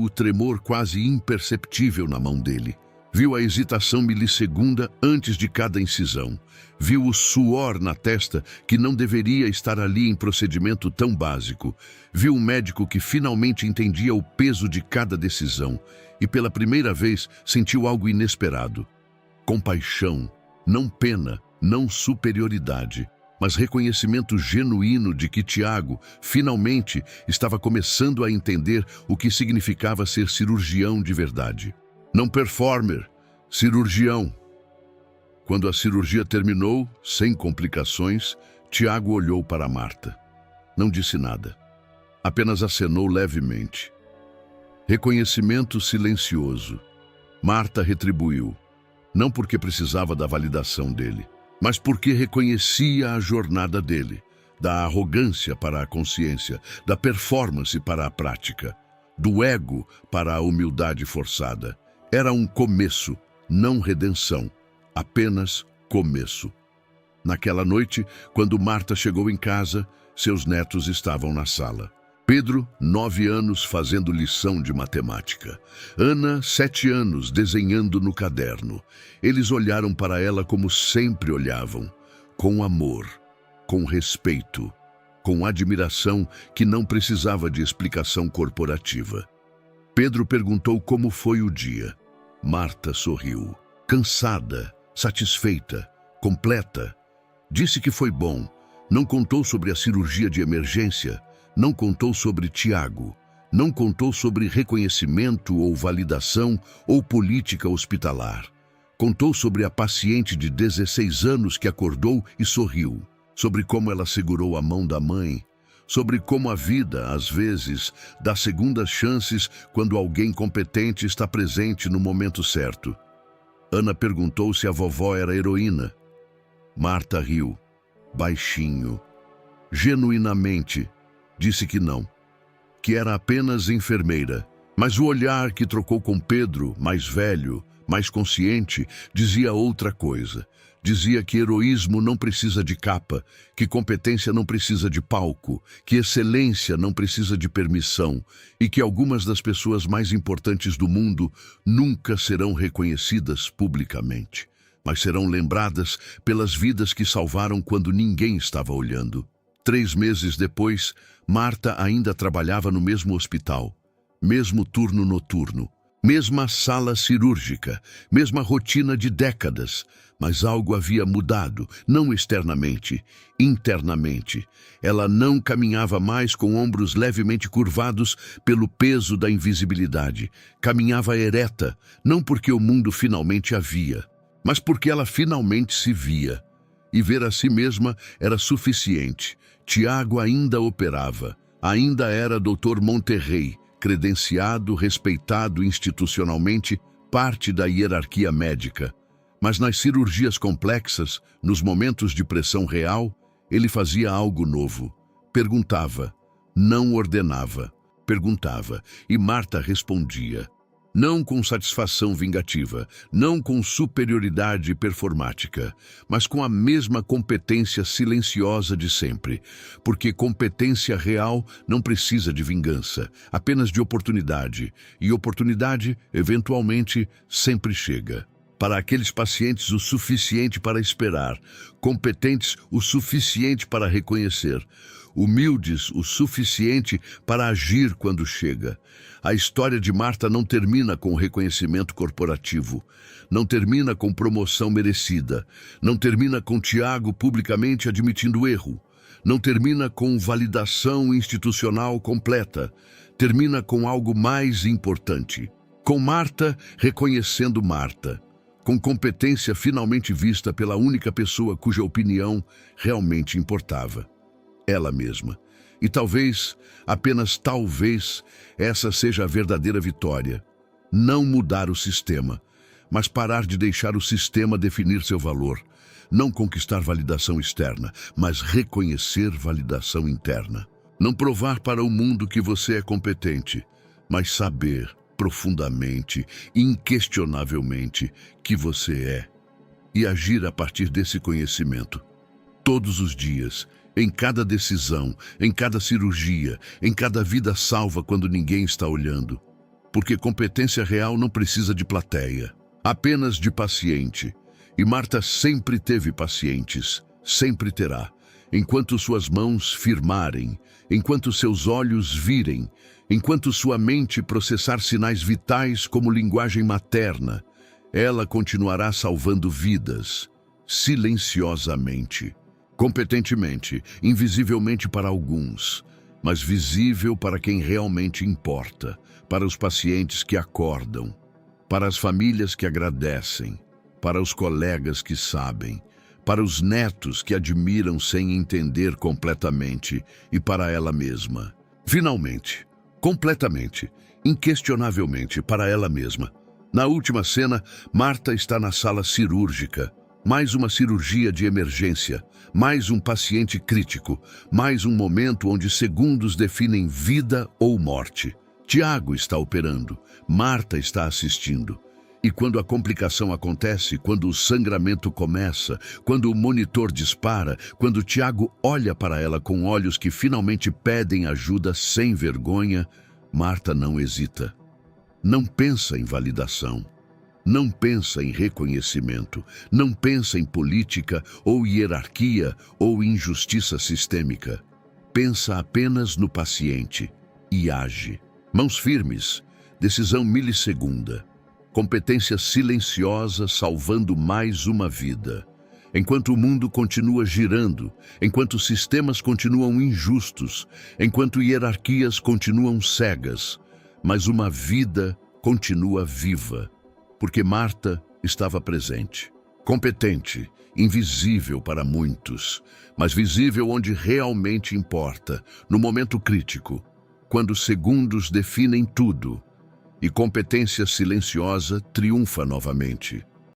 o tremor quase imperceptível na mão dele. Viu a hesitação milissegunda antes de cada incisão. Viu o suor na testa que não deveria estar ali em procedimento tão básico. Viu um médico que finalmente entendia o peso de cada decisão. E pela primeira vez sentiu algo inesperado. Compaixão. Não pena, não superioridade, mas reconhecimento genuíno de que Tiago, finalmente, estava começando a entender o que significava ser cirurgião de verdade. Não performer, cirurgião. Quando a cirurgia terminou, sem complicações, Tiago olhou para Marta. Não disse nada, apenas acenou levemente. Reconhecimento silencioso. Marta retribuiu. Não porque precisava da validação dele, mas porque reconhecia a jornada dele. da arrogância para a consciência, da performance para a prática, do ego para a humildade forçada. Era um começo, não redenção, apenas começo. Naquela noite, quando Marta chegou em casa, seus netos estavam na sala. Pedro, 9 anos, fazendo lição de matemática. Ana, 7 anos, desenhando no caderno. Eles olharam para ela como sempre olhavam, com amor, com respeito, com admiração que não precisava de explicação corporativa. Pedro perguntou como foi o dia. Marta sorriu, cansada, satisfeita, completa. Disse que foi bom. Não contou sobre a cirurgia de emergência, não contou sobre Tiago, não contou sobre reconhecimento ou validação ou política hospitalar. Contou sobre a paciente de 16 anos que acordou e sorriu, sobre como ela segurou a mão da mãe, sobre como a vida, às vezes, dá segundas chances quando alguém competente está presente no momento certo. Ana perguntou se a vovó era heroína. Marta riu, baixinho, genuinamente. Disse que não, que era apenas enfermeira. Mas o olhar que trocou com Pedro, mais velho, mais consciente, dizia outra coisa. Dizia que heroísmo não precisa de capa, que competência não precisa de palco, que excelência não precisa de permissão e que algumas das pessoas mais importantes do mundo nunca serão reconhecidas publicamente, mas serão lembradas pelas vidas que salvaram quando ninguém estava olhando. 3 meses depois, Marta ainda trabalhava no mesmo hospital, mesmo turno noturno, mesma sala cirúrgica, mesma rotina de décadas, mas algo havia mudado, não externamente, internamente. Ela não caminhava mais com ombros levemente curvados pelo peso da invisibilidade. Caminhava ereta, não porque o mundo finalmente a via, mas porque ela finalmente se via. E ver a si mesma era suficiente. Tiago ainda operava, ainda era Dr. Monterrey, credenciado, respeitado institucionalmente, parte da hierarquia médica. Mas nas cirurgias complexas, nos momentos de pressão real, ele fazia algo novo. Perguntava, não ordenava. Perguntava, e Marta respondia. Não com satisfação vingativa, não com superioridade performática, mas com a mesma competência silenciosa de sempre. Porque competência real não precisa de vingança, apenas de oportunidade. E oportunidade, eventualmente, sempre chega. Para aqueles pacientes, o suficiente para esperar. Competentes, o suficiente para reconhecer. Humildes, o suficiente para agir quando chega. A história de Marta não termina com reconhecimento corporativo, não termina com promoção merecida, não termina com Tiago publicamente admitindo erro, não termina com validação institucional completa, termina com algo mais importante. Com Marta reconhecendo Marta, com competência finalmente vista pela única pessoa cuja opinião realmente importava. Ela mesma. E talvez, apenas talvez, essa seja a verdadeira vitória. Não mudar o sistema, mas parar de deixar o sistema definir seu valor. Não conquistar validação externa, mas reconhecer validação interna. Não provar para o mundo que você é competente, mas saber profundamente, inquestionavelmente, que você é. E agir a partir desse conhecimento. Todos os dias, em cada decisão, em cada cirurgia, em cada vida salva quando ninguém está olhando. Porque competência real não precisa de plateia, apenas de paciente. E Marta sempre teve pacientes, sempre terá. Enquanto suas mãos firmarem, enquanto seus olhos virem, enquanto sua mente processar sinais vitais como linguagem materna, ela continuará salvando vidas, silenciosamente. Competentemente, invisivelmente para alguns, mas visível para quem realmente importa, para os pacientes que acordam, para as famílias que agradecem, para os colegas que sabem, para os netos que admiram sem entender completamente e para ela mesma. Finalmente, completamente, inquestionavelmente para ela mesma. Na última cena, Marta está na sala cirúrgica, Mais uma cirurgia de emergência, mais um paciente crítico, mais um momento onde segundos definem vida ou morte. Tiago está operando, Marta está assistindo. E quando a complicação acontece, quando o sangramento começa, quando o monitor dispara, quando Tiago olha para ela com olhos que finalmente pedem ajuda sem vergonha, Marta não hesita. Não pensa em validação. Não pensa em reconhecimento, não pensa em política ou hierarquia ou injustiça sistêmica. Pensa apenas no paciente e age. Mãos firmes, decisão milissegunda, competência silenciosa salvando mais uma vida. Enquanto o mundo continua girando, enquanto sistemas continuam injustos, enquanto hierarquias continuam cegas, mas uma vida continua viva. Porque Marta estava presente, competente, invisível para muitos, mas visível onde realmente importa, no momento crítico, quando segundos definem tudo, e competência silenciosa triunfa novamente.